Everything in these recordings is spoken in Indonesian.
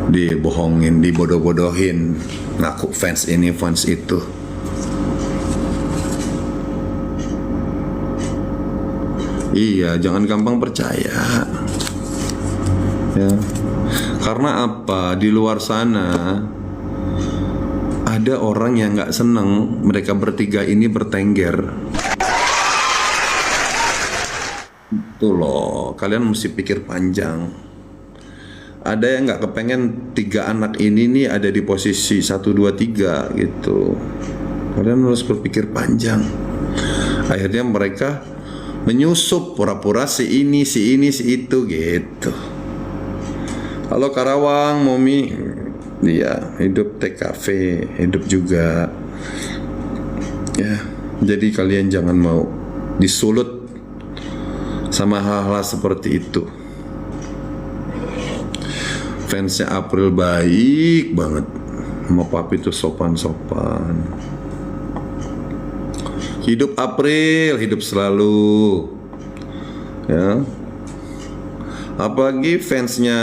dibohongin, dibodoh-bodohin, ngaku fans ini fans itu. Iya, jangan gampang percaya ya, karena apa, di luar sana ada orang yang nggak seneng mereka bertiga ini bertengger. Tuh loh, kalian mesti pikir panjang. Ada yang nggak kepengen tiga anak ini nih ada di posisi 1, 2, 3 gitu. Kalian harus berpikir panjang. Akhirnya mereka menyusup pura-pura si ini, si itu gitu. Halo Karawang, Momi. Iya, hidup TKV, hidup juga. Ya, jadi kalian jangan mau disulut sama hal-hal seperti itu. Fansnya April baik banget, sama papi tuh sopan-sopan. Hidup April, hidup selalu ya. Apalagi fansnya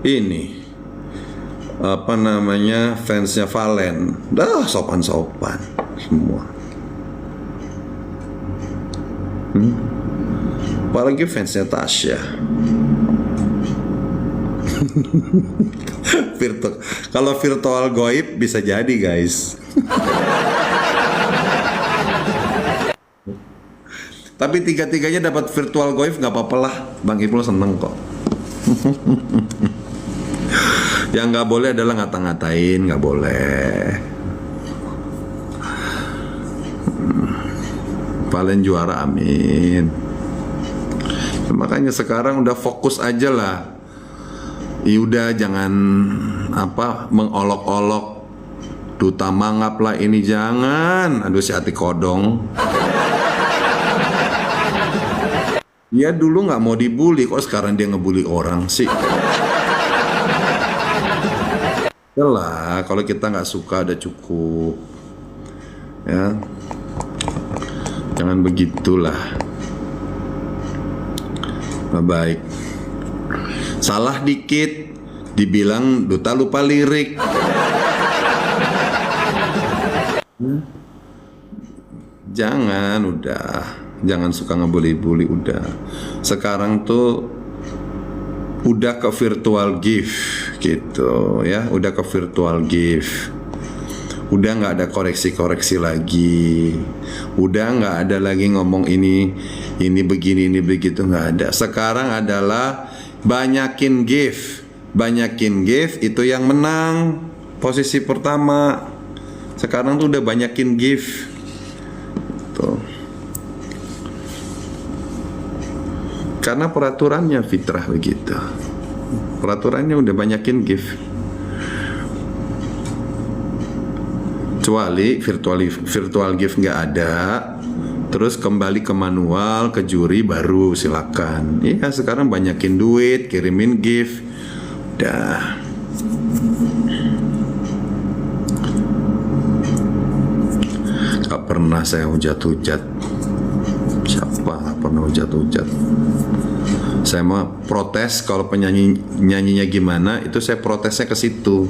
ini apa namanya, fansnya Valen, dah sopan-sopan semua. Apalagi fansnya Tasya. Kalau virtual goib bisa jadi guys. Tapi tiga-tiganya dapat virtual goib nggak apa-apa lah, Bang Ipul seneng kok. Yang nggak boleh adalah ngata-ngatain, nggak boleh. Valen juara, amin. Makanya sekarang udah fokus aja lah. Udah jangan apa mengolok-olok duta mangap lah ini, jangan. Aduh si hati kodong. Dia dulu nggak mau dibully, kok sekarang dia ngebully orang sih. Yalah, kalau kita nggak suka udah cukup. Ya, jangan begitulah. Nah, baik. Salah dikit dibilang duta lupa lirik. Jangan, jangan suka ngebully-bully, udah. Sekarang tuh udah ke virtual gift gitu ya, udah ke virtual gift. Udah nggak ada koreksi-koreksi lagi. Udah nggak ada lagi ngomong ini begini, ini begitu, nggak ada. Sekarang adalah banyakin gift itu yang menang posisi pertama. Sekarang tuh udah banyakin gift tuh. Karena peraturannya fitrah begitu. Peraturannya udah banyakin gift. Kecuali virtual gift nggak ada, terus kembali ke manual, ke juri baru silakan. Iya, sekarang banyakin duit, kirimin gift. Dah. Gak pernah saya hujat-hujat. Siapa gak pernah hujat-hujat? Saya mau protes kalau nyanyinya gimana, itu saya protesnya ke situ.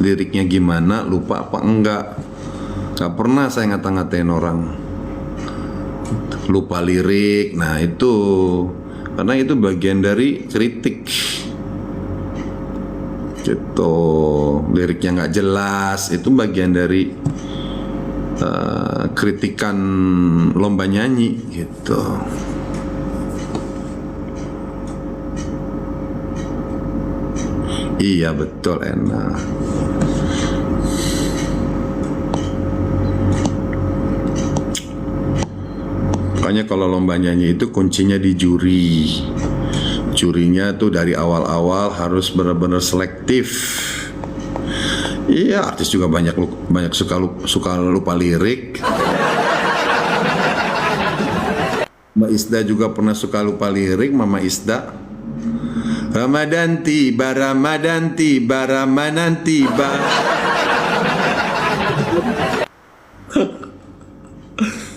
Liriknya gimana, lupa apa enggak. Gak pernah saya ngata-ngatain orang lupa lirik. Nah itu karena itu bagian dari kritik gitu. Liriknya nggak jelas, itu bagian dari kritikan lomba nyanyi gitu. Iya betul, enak. Makanya kalau lomba nyanyi itu kuncinya di juri. Jurinya tuh dari awal-awal harus benar-benar selektif. Iya, artis juga banyak suka lupa lirik. Mbak Isda juga pernah suka lupa lirik, Mama Isda. Ramadan tiba, Ramadan tiba.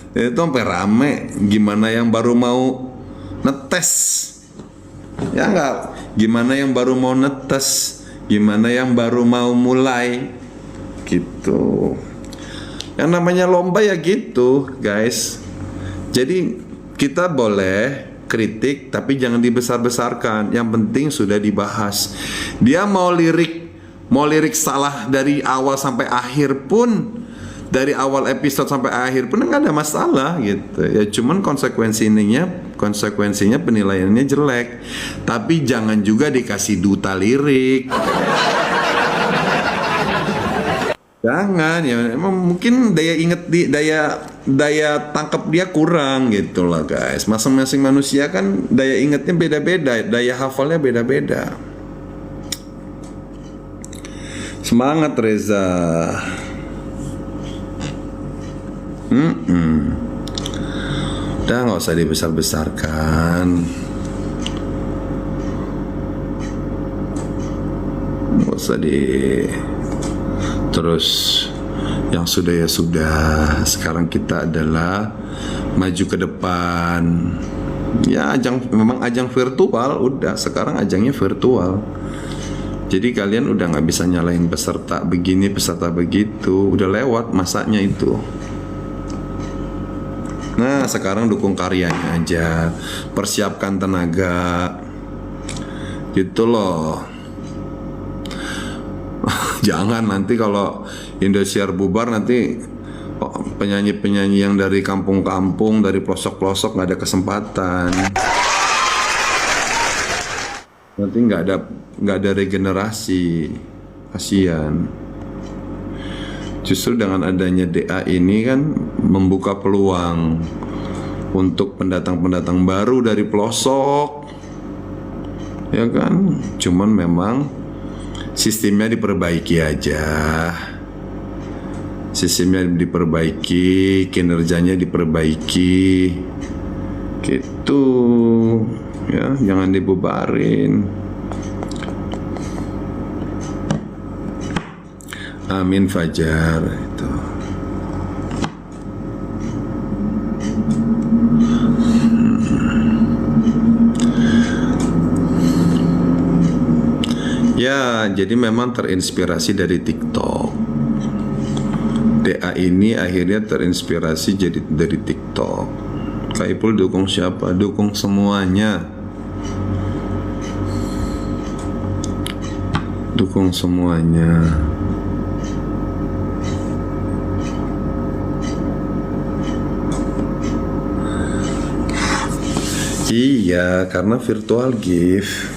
Itu sampai rame. Gimana yang baru mau netes? Ya enggak. Gimana yang baru mau netes? Gimana yang baru mau mulai gitu. Yang namanya lomba ya gitu guys. Jadi kita boleh kritik tapi jangan dibesar-besarkan. Yang penting sudah dibahas. Dia mau lirik salah dari awal sampai akhir pun, dari awal episode sampai akhir pun nggak ada masalah gitu ya. Cuman konsekuensinya penilaiannya jelek. Tapi jangan juga dikasih duta lirik. Jangan ya, emang mungkin daya tangkap dia kurang gitu lah guys. Masing-masing manusia kan daya ingatnya beda-beda, daya hafalnya beda-beda. Semangat Reza. Udah nggak usah dibesar-besarkan. Nggak usah terus yang sudah ya sudah. Sekarang kita adalah maju ke depan. Ya memang ajang virtual. Udah sekarang ajangnya virtual. Jadi kalian udah nggak bisa nyalain peserta begini, peserta begitu. Udah lewat masanya itu. Nah sekarang dukung karyanya aja, persiapkan tenaga, gitu loh. Jangan nanti kalau Indosiar bubar nanti penyanyi-penyanyi yang dari kampung-kampung, dari pelosok-pelosok nggak ada kesempatan. Nanti nggak ada regenerasi, kasihan. Justru dengan adanya DA ini kan membuka peluang untuk pendatang-pendatang baru dari pelosok, ya kan? Cuman memang sistemnya diperbaiki aja, sistemnya diperbaiki, kinerjanya diperbaiki, gitu, ya, jangan dibubarin. Amin Fajar itu. Ya, jadi memang terinspirasi dari TikTok. DA ini akhirnya terinspirasi jadi dari TikTok. Kak Ipul dukung siapa? Dukung semuanya. Dukung semuanya. Iya, karena virtual gift.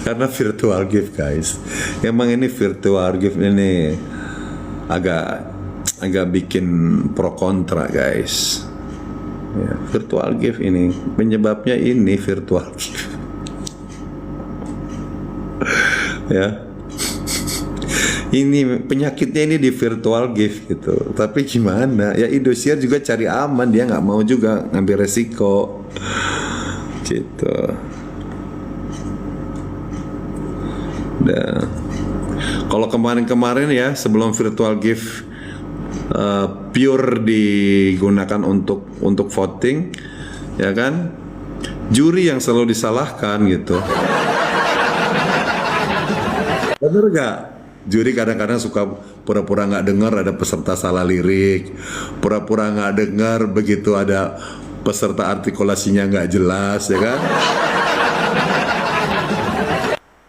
Karena virtual gift guys. Emang ini virtual gift ini agak bikin pro kontra guys. Ya, virtual gift ini penyebabnya ini virtual gift. Ya. Ini penyakitnya ini di virtual gift gitu. Tapi gimana? Ya Indosiar juga cari aman, dia nggak mau juga ngambil resiko. Gitu. Nah, kalau kemarin-kemarin ya sebelum virtual gift pure digunakan untuk voting, ya kan? Juri yang selalu disalahkan gitu. Bener gak? Juri kadang-kadang suka pura-pura nggak dengar ada peserta salah lirik, pura-pura nggak dengar begitu ada peserta artikulasinya nggak jelas, ya kan?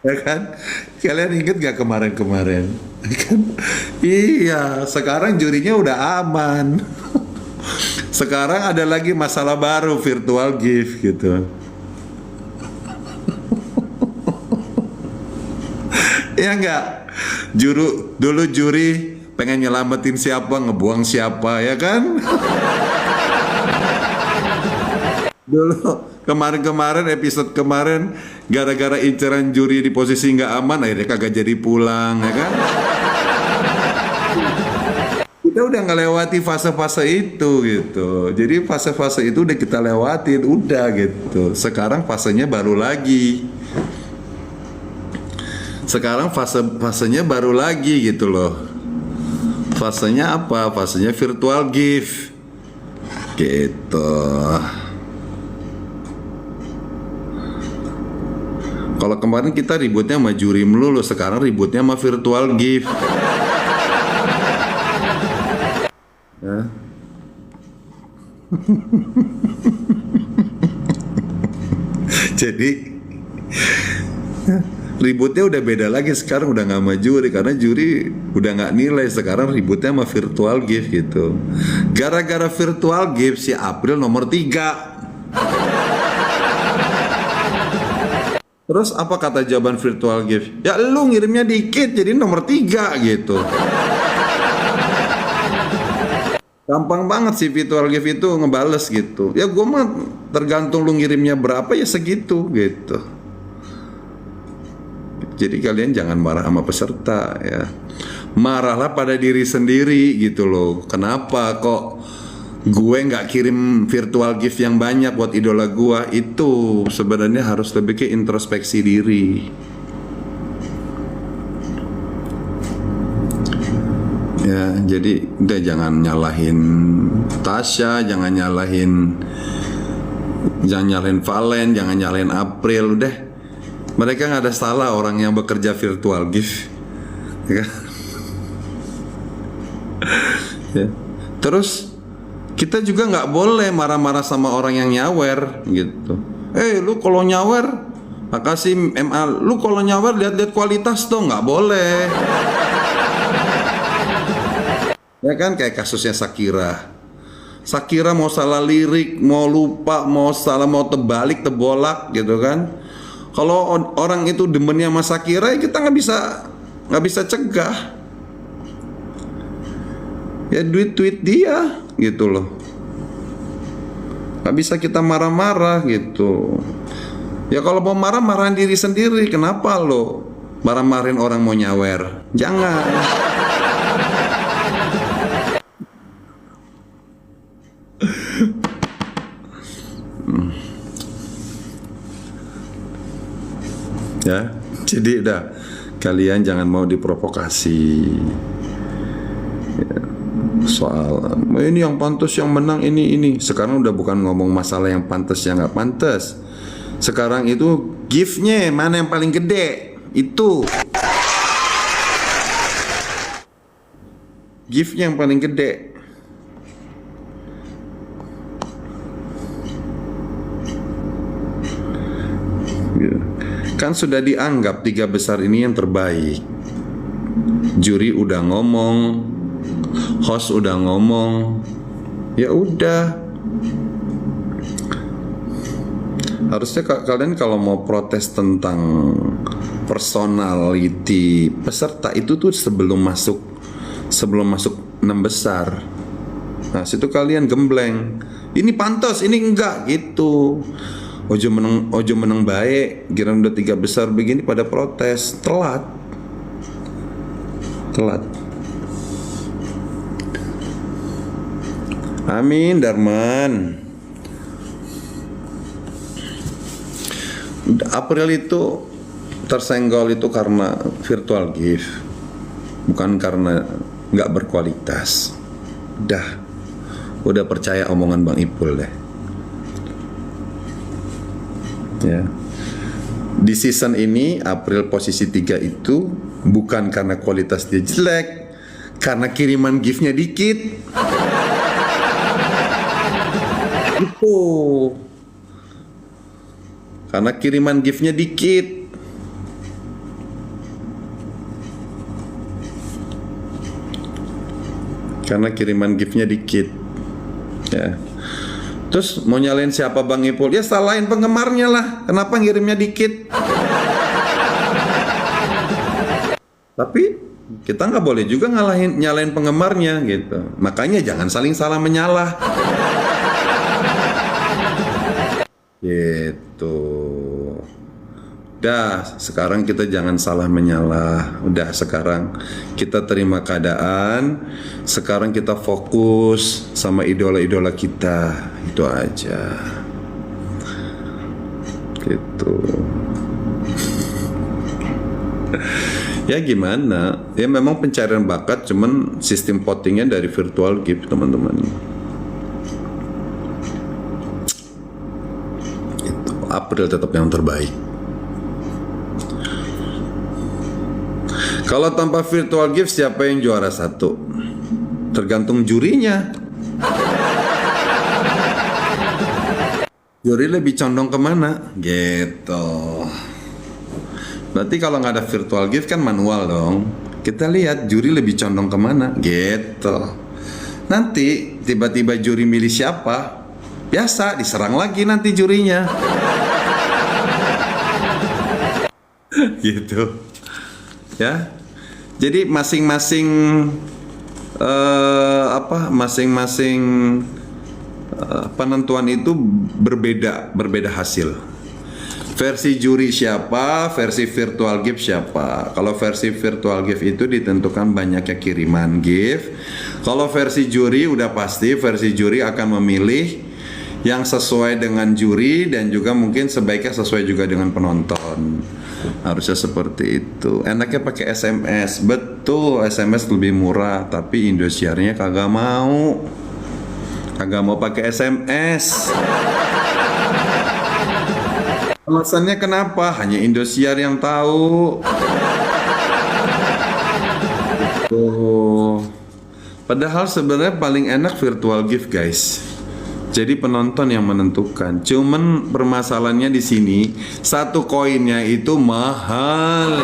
Ya kan? Kalian inget gak kemarin-kemarin? Kan? Iya, sekarang jurinya udah aman. Sekarang ada lagi masalah baru, virtual gift gitu. Ya enggak? Dulu juri pengen nyelamatin siapa, ngebuang siapa, ya kan? Dulu kemarin episode kemarin gara-gara inceran juri di posisi nggak aman akhirnya kagak jadi pulang, ya kan? Kita udah ngelewati fase-fase itu gitu. Jadi fase-fase itu udah kita lewatin, udah gitu. Sekarang fasenya baru lagi. Sekarang fasenya baru lagi gitu loh. Fasenya apa? Fasenya virtual gift. Gitu. Kalau kemarin kita ributnya sama juri melulu, sekarang ributnya sama virtual gift. Ya. Jadi ributnya udah beda lagi, sekarang udah nggak sama juri, karena juri udah nggak nilai, sekarang ributnya sama virtual gift gitu. Gara-gara virtual gift si April nomor 3. Terus apa kata jawaban virtual gift? Ya lu ngirimnya dikit jadi nomor 3 gitu. Gampang banget sih virtual gift itu ngebales gitu. Ya gue mah tergantung lu ngirimnya berapa ya segitu gitu. Jadi kalian jangan marah sama peserta ya. Marahlah pada diri sendiri gitu loh. Kenapa kok gue nggak kirim virtual gift yang banyak buat idola gue? Itu sebenarnya harus lebih ke introspeksi diri. Ya, jadi udah jangan nyalahin Tasya, jangan nyalahin Valen, jangan nyalahin April, udah. Mereka nggak ada salah orang yang bekerja virtual gift, ya kan? Ya. Terus kita juga nggak boleh marah-marah sama orang yang nyawer gitu. Lu kalau nyawer, makasih MA, lu kalau nyawer lihat-lihat kualitas dong, nggak boleh. Ya kan kayak kasusnya Shakira mau salah lirik, mau lupa, mau salah, mau terbalik, terbolak gitu kan. Kalau orang itu demennya sama Shakira, ya kita nggak bisa cegah. Ya tweet dia gitu loh. Nggak bisa kita marah-marah gitu. Ya kalau mau marah, marahin diri sendiri. Kenapa lo marah-marahin orang mau nyawer? Jangan. Ya, jadi udah kalian jangan mau diprovokasi ya, soal ini yang pantas yang menang ini. Sekarang udah bukan ngomong masalah yang pantas yang nggak pantas. Sekarang itu giftnya mana yang paling gede, itu giftnya yang paling gede. Kan sudah dianggap 3 besar ini yang terbaik. Juri udah ngomong, host udah ngomong, ya udah. Harusnya kalian kalau mau protes tentang personality peserta itu tuh sebelum masuk 6 besar. Nah situ kalian gembleng. Ini pantas, ini enggak gitu. Ojo menang baik, giliran udah 3 besar begini pada protes, telat. Amin Darman. April itu tersenggol itu karena virtual gift, bukan karena nggak berkualitas. Udah percaya omongan Bang Ipul deh. Ya. Di season ini April posisi 3 itu bukan karena kualitas dia jelek, karena kiriman giftnya dikit. Itu karena kiriman giftnya dikit. Ya. Terus mau nyalain siapa Bang Ipul? Ya salahin penggemarnya lah. Kenapa ngirimnya dikit? Tapi kita nggak boleh juga nyalain penggemarnya gitu. Makanya jangan saling salah menyalah. Gitu. Udah, sekarang kita jangan salah menyalah. Udah, sekarang kita terima keadaan. Sekarang kita fokus sama idola-idola kita. Itu aja. Gitu. Ya gimana? Ya memang pencarian bakat, cuman sistem votingnya dari virtual gift, teman-teman. Itu April tetap yang terbaik. Kalau tanpa virtual gift siapa yang juara satu? Tergantung jurinya. Juri lebih condong kemana? Gitu. Berarti kalau nggak ada virtual gift kan manual dong. Kita lihat juri lebih condong kemana? Gitu. Nanti tiba-tiba juri milih siapa? Biasa diserang lagi nanti jurinya. Gitu. Ya. Jadi masing-masing masing-masing penentuan itu berbeda hasil. Versi juri siapa, versi virtual gift siapa. Kalau versi virtual gift itu ditentukan banyaknya kiriman gift. Kalau versi juri udah pasti versi juri akan memilih yang sesuai dengan juri dan juga mungkin sebaiknya sesuai juga dengan penonton. Harusnya seperti itu. Enaknya pakai SMS. Betul, SMS lebih murah, tapi Indosiarnya kagak mau. Kagak mau pakai SMS. Alasannya kenapa? Hanya Indosiar yang tahu. Oh. Padahal sebenarnya paling enak virtual gift, guys. Jadi penonton yang menentukan. Cuman permasalahannya di sini satu koinnya itu mahal.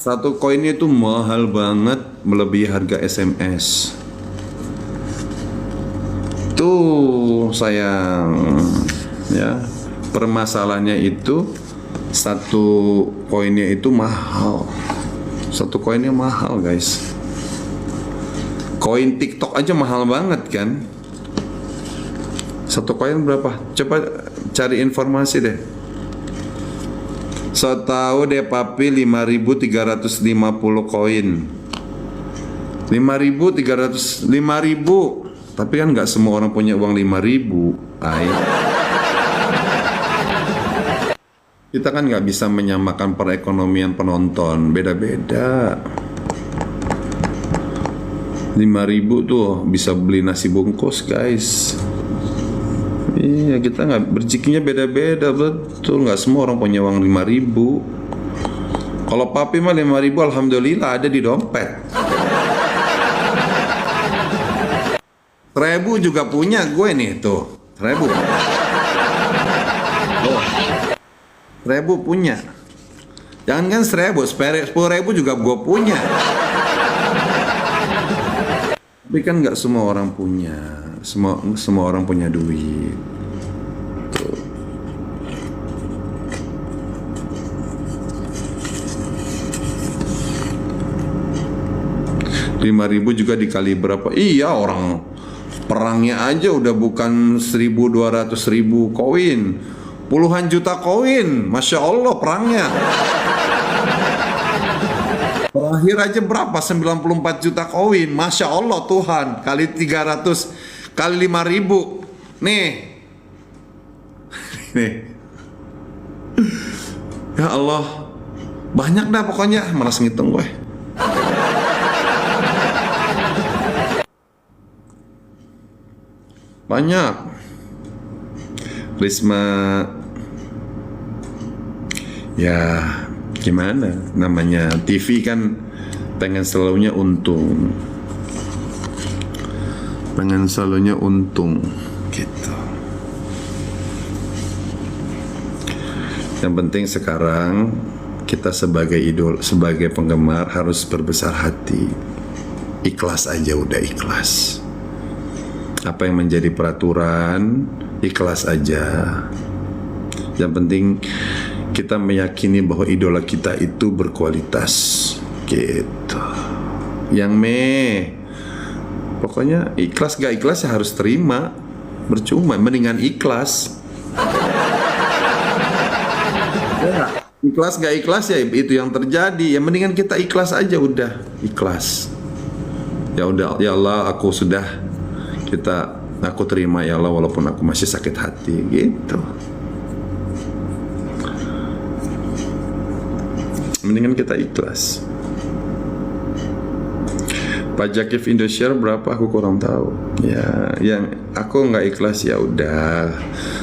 Satu koinnya itu mahal banget, melebihi harga SMS. Tuh sayang, ya. Permasalahannya itu satu koinnya itu mahal. Satu koinnya mahal, guys. Koin TikTok aja mahal banget kan? Satu koin berapa? Coba cari informasi deh. So tahu deh papi 5.350 koin. 5.300, 5.000. Tapi kan nggak semua orang punya uang 5.000. Kita kan nggak bisa menyamakan perekonomian penonton, beda-beda. 5.000 tuh bisa beli nasi bungkus, guys. Iya, kita nggak, rezekinya beda-beda, betul. Nggak semua orang punya uang 5.000. Kalau papi mah 5.000 alhamdulillah ada di dompet. 1.000 juga punya gue nih tuh. 1.000. 1.000 punya. Jangan kan 1.000, 10.000 juga gue punya. Tapi kan nggak semua orang punya, semua orang punya duit. Tuh. 5.000 juga dikali berapa? Iya, orang perangnya aja udah bukan 1.200.000 koin, puluhan juta koin, masya Allah perangnya. Terakhir aja berapa? 94 juta koin. Masya Allah Tuhan. Kali 300 kali 5.000. Nih. Nih. Ya Allah. Banyak dah pokoknya. Malas ngitung gue. Banyak. Risma. Ya, gimana namanya, TV kan pengen selalunya untung, gitu. Yang penting sekarang kita sebagai idol, sebagai penggemar harus berbesar hati, ikhlas aja, udah ikhlas. Apa yang menjadi peraturan ikhlas aja. Yang penting kita meyakini bahwa idola kita itu berkualitas, gitu. Yang pokoknya ikhlas gak ikhlas ya harus terima, percuma, mendingan ikhlas. Ya, ikhlas gak ikhlas ya itu yang terjadi. Ya mendingan kita ikhlas aja, udah ikhlas. Ya udah, ya Allah, aku terima ya Allah walaupun aku masih sakit hati, gitu. Mendingan kita ikhlas. Pajak gift Indosiar berapa aku kurang tahu. Ya, yang aku nggak ikhlas ya udah.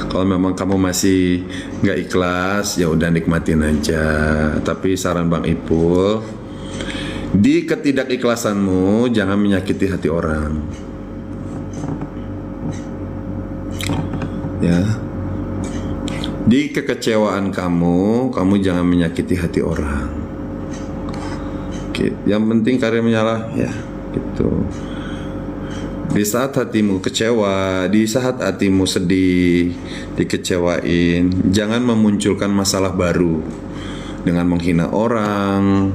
Kalau memang kamu masih nggak ikhlas, ya udah nikmatin aja. Tapi saran Bang Ipul, di ketidakikhlasanmu jangan menyakiti hati orang. Ya. Di kekecewaan kamu jangan menyakiti hati orang. Yang penting karya menyala, ya, gitu. Di saat hatimu kecewa, di saat hatimu sedih, dikecewain, jangan memunculkan masalah baru dengan menghina orang,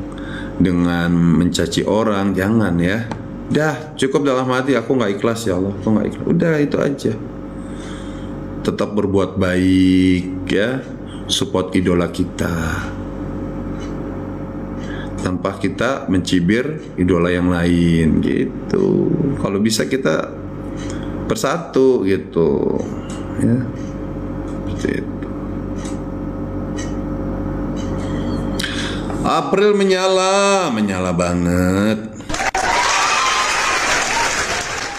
dengan mencaci orang, jangan ya. Dah, cukup dalam hati, aku nggak ikhlas ya Allah, aku nggak ikhlas. Udah itu aja. Tetap berbuat baik ya, support idola kita. Tanpa kita mencibir idola yang lain gitu. Kalau bisa kita bersatu gitu ya. Seperti itu. April menyala banget.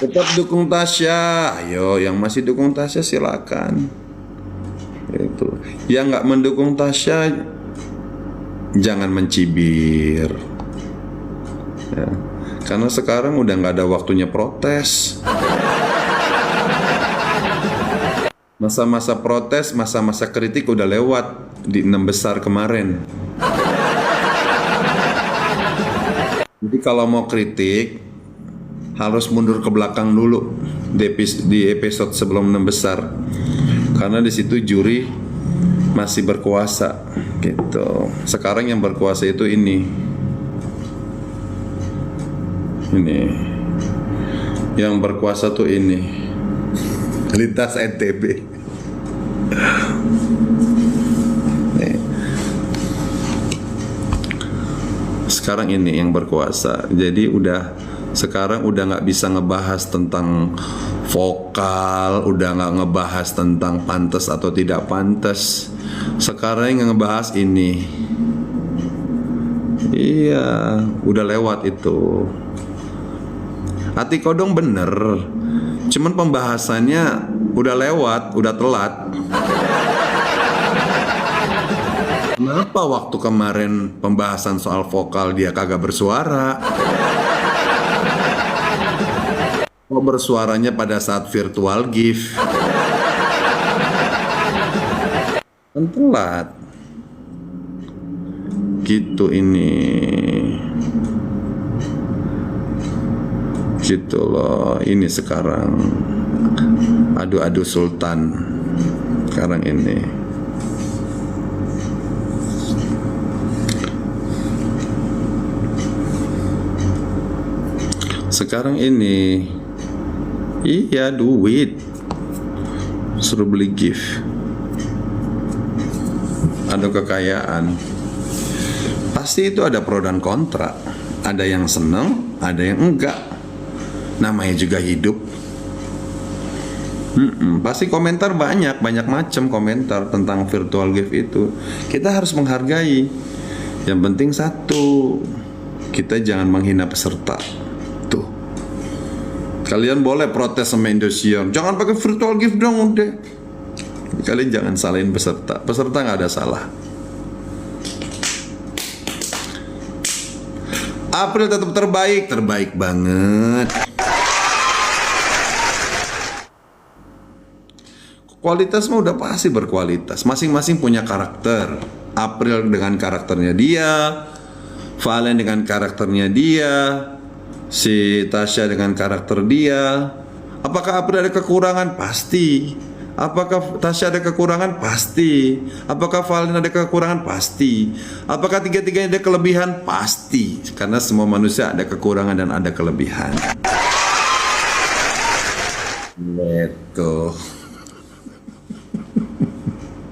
Tetap dukung Tasya. Ayo yang masih dukung Tasya silakan. Itu. Yang nggak mendukung Tasya jangan mencibir ya. Karena sekarang udah nggak ada waktunya protes. Masa-masa protes, masa-masa kritik udah lewat di 6 besar kemarin. Jadi kalau mau kritik harus mundur ke belakang dulu di episode sebelum 6 besar. Karena di situ juri masih berkuasa gitu. Sekarang yang berkuasa itu ini yang berkuasa tuh ini Lintas NTB. Nih. Sekarang ini yang berkuasa. Jadi sekarang udah nggak bisa ngebahas tentang vokal, udah nggak ngebahas tentang pantas atau tidak pantas. Sekarang yang ngebahas ini. Iya, udah lewat itu. Hati Kodong bener, cuman pembahasannya udah lewat, udah telat. Kenapa waktu kemarin pembahasan soal vokal dia kagak bersuara? Kok bersuaranya pada saat virtual gift? Kan telat. Gitu ini. Gitu loh. Ini sekarang. Adu-adu sultan. Sekarang ini. Sekarang ini. Iya, duit. Suruh beli gift. Ada kekayaan. Pasti itu ada pro dan kontra. Ada yang seneng, ada yang enggak. Namanya juga hidup. Pasti komentar banyak macam komentar tentang virtual gift itu. Kita harus menghargai. Yang penting satu, kita jangan menghina peserta. Tuh. Kalian boleh protes sama Indosiar, jangan pakai virtual gift dong udah. Kalian jangan salahin peserta. Peserta nggak ada salah. April tetap terbaik banget. Kualitas mah udah pasti berkualitas. Masing-masing punya karakter. April dengan karakternya dia, Valen dengan karakternya dia, si Tasya dengan karakter dia. Apakah April ada kekurangan? Pasti. Apakah Tasya ada kekurangan? Pasti. Apakah Valen ada kekurangan? Pasti. Apakah tiga-tiganya ada kelebihan? Pasti. Karena semua manusia ada kekurangan dan ada kelebihan. Gitu.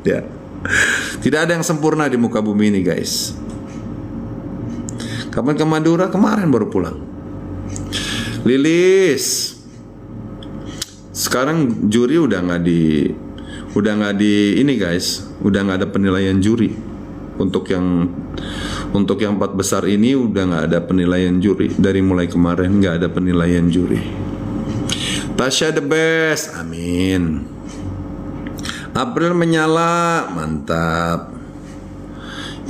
Ya. Tidak ada yang sempurna di muka bumi ini, guys. Kapan ke Madura? Kemarin baru pulang. Lilis. Sekarang juri udah nggak di ini, guys. Udah nggak ada penilaian juri. Untuk yang 4 besar ini udah nggak ada penilaian juri. Dari mulai kemarin nggak ada penilaian juri. Tasya the best. Amin. April menyala, mantap.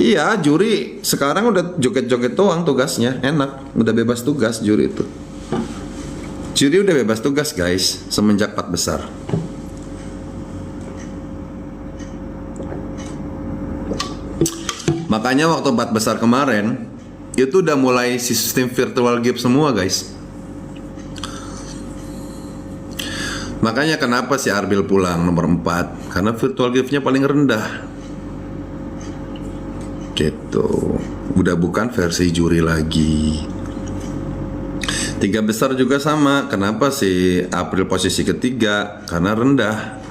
Iya, juri sekarang udah joget-joget doang tugasnya, enak, udah bebas tugas juri itu. Juri udah bebas tugas guys, semenjak 4 besar. Makanya waktu 4 besar kemarin, itu udah mulai sistem virtual gift semua guys. Makanya kenapa si Arbil pulang nomor 4, karena virtual gift-nya paling rendah. Gitu, udah bukan versi juri lagi. 3 besar juga sama. Kenapa sih April posisi ketiga? Karena rendah.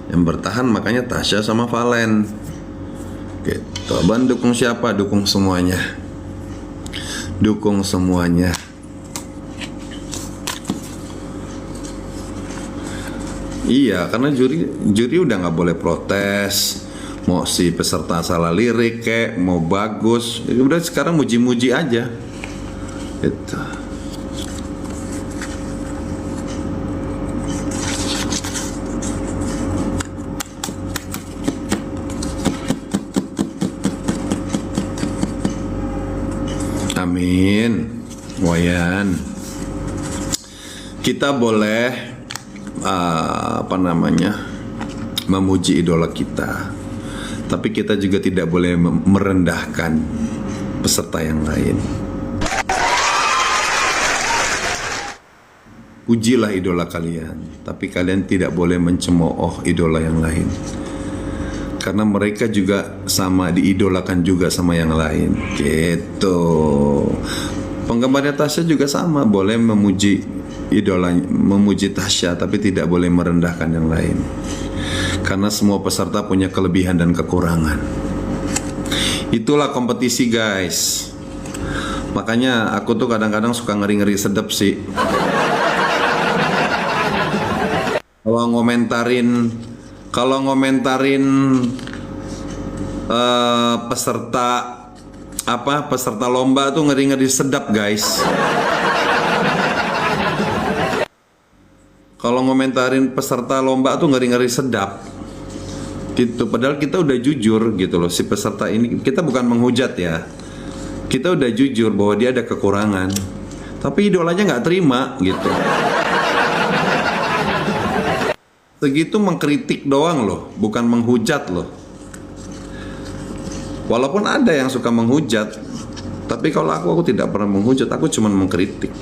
Yang bertahan makanya Tasya sama Valen. Gitu. Abang dukung siapa? Dukung semuanya. Dukung semuanya. Iya, karena juri udah nggak boleh protes. Mau si peserta salah lirik kek, mau bagus, udah sekarang muji-muji aja. Gitu. Amin. Wayan. Kita boleh memuji idola kita. Tapi kita juga tidak boleh merendahkan peserta yang lain. Pujilah idola kalian, tapi kalian tidak boleh mencemooh idola yang lain. Karena mereka juga sama, diidolakan juga sama yang lain. Gitu. Penggemarnya Tasya juga sama, boleh memuji idola, memuji Tasya, tapi tidak boleh merendahkan yang lain. Karena semua peserta punya kelebihan dan kekurangan. Itulah kompetisi guys. Makanya aku tuh kadang-kadang suka ngeri-ngeri sedep sih. Kalau ngomentarin peserta lomba tuh ngeri-ngeri sedap guys. Kalau ngomentarin peserta lomba tuh ngeri-ngeri sedap gitu. Padahal kita udah jujur gitu loh, si peserta ini kita bukan menghujat ya, kita udah jujur bahwa dia ada kekurangan, tapi idolanya nggak terima gitu. Segitu mengkritik doang loh, bukan menghujat loh. Walaupun ada yang suka menghujat, tapi kalau aku tidak pernah menghujat, aku cuma mengkritik.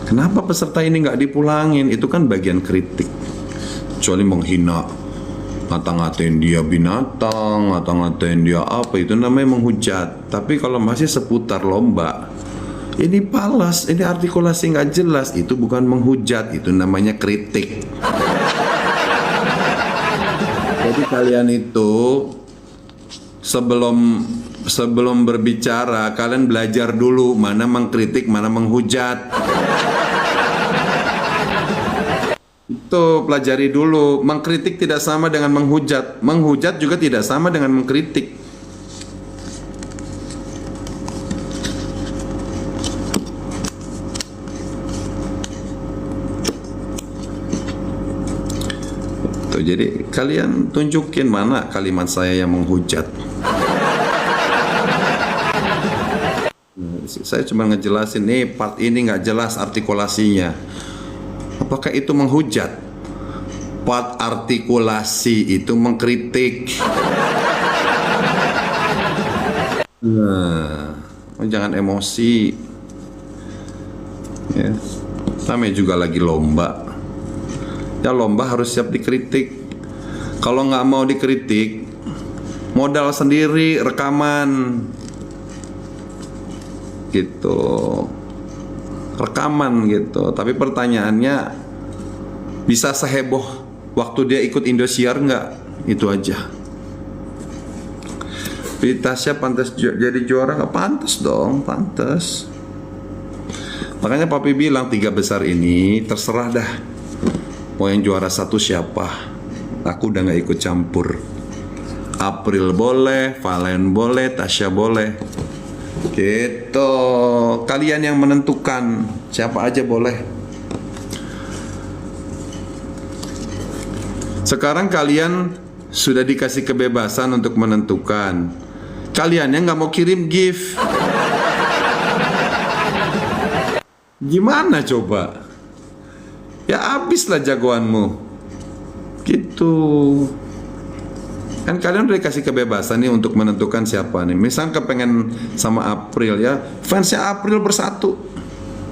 Kenapa peserta ini nggak dipulangin? Itu kan bagian kritik. Kecuali menghina, ngata-ngatain dia binatang, ngata-ngatain dia apa, itu namanya menghujat. Tapi kalau masih seputar lomba, ini palas, ini artikulasi nggak jelas, itu bukan menghujat, itu namanya kritik. Jadi kalian itu sebelum berbicara, kalian belajar dulu mana mengkritik, mana menghujat. Itu pelajari dulu. Mengkritik tidak sama dengan menghujat. Menghujat juga tidak sama dengan mengkritik. Tuh, jadi kalian tunjukin mana kalimat saya yang menghujat. Saya cuma ngejelasin nih, part ini nggak jelas artikulasinya. Apakah itu menghujat? Part artikulasi itu mengkritik. Jangan emosi. Ya, namanya juga lagi lomba. Ya lomba harus siap dikritik. Kalau nggak mau dikritik, modal sendiri rekaman. Gitu. Rekaman gitu. Tapi pertanyaannya, bisa seheboh waktu dia ikut Indosiar nggak? Itu aja. Tasya pantas jadi juara nggak? Pantas dong, pantas. Makanya papi bilang 3 besar ini terserah dah. Mau yang juara 1 siapa? Aku udah nggak ikut campur. April boleh, Valen boleh, Tasya boleh. Gitu. Kalian yang menentukan siapa aja boleh. Sekarang kalian sudah dikasih kebebasan untuk menentukan. Kalian yang nggak mau kirim gift, gimana coba? Ya habislah jagoanmu. Gitu. Kan kalian udah dikasih kebebasan nih untuk menentukan siapa nih. Misal kepengen sama April ya, fansnya April bersatu.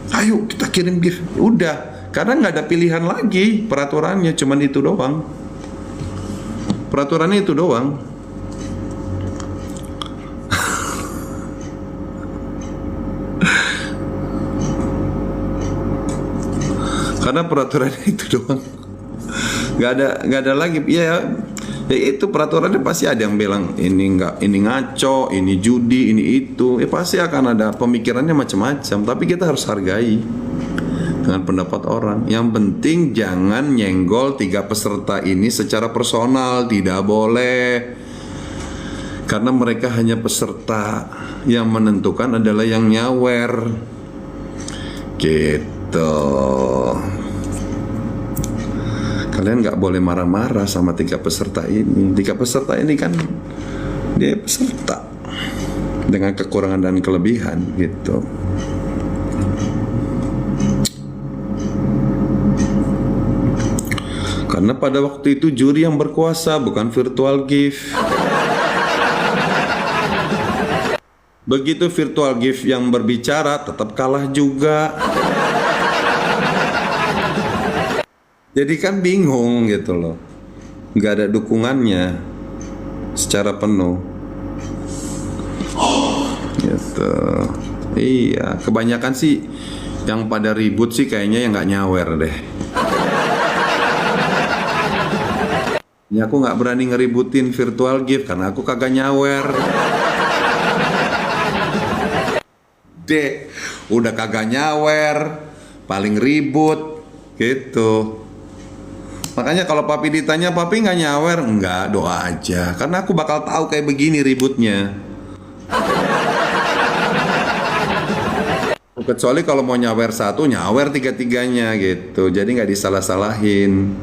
Ayo kita kirim gift. Udah, karena nggak ada pilihan lagi. Peraturannya cuman itu doang. Peraturannya itu doang. Karena peraturannya itu doang. Nggak ada lagi. Ya itu peraturannya pasti ada yang bilang ini ngaco, ini judi, ini itu. Ya pasti akan ada pemikirannya macam-macam. Tapi kita harus hargai dengan pendapat orang. Yang penting jangan nyenggol 3 peserta ini secara personal, tidak boleh. Karena mereka hanya peserta, yang menentukan adalah yang nyawer. Gitu. Kalian nggak boleh marah-marah sama 3 peserta ini. 3 peserta ini kan dia peserta dengan kekurangan dan kelebihan gitu. Karena pada waktu itu juri yang berkuasa, bukan virtual gift. Begitu virtual gift yang berbicara, tetap kalah juga. Jadi kan bingung gitu loh. Nggak ada dukungannya secara penuh. Gitu. Iya, kebanyakan sih yang pada ribut sih kayaknya yang nggak nyawer deh. Ya aku nggak berani ngeributin virtual gift karena aku kagak nyawer. Dek, udah kagak nyawer, paling ribut, gitu. Makanya kalau papi ditanya, papi nggak nyawer? Enggak, doa aja. Karena aku bakal tahu kayak begini ributnya. Kecuali kalau mau nyawer satu, nyawer 3-3-nya gitu. Jadi nggak disalah-salahin.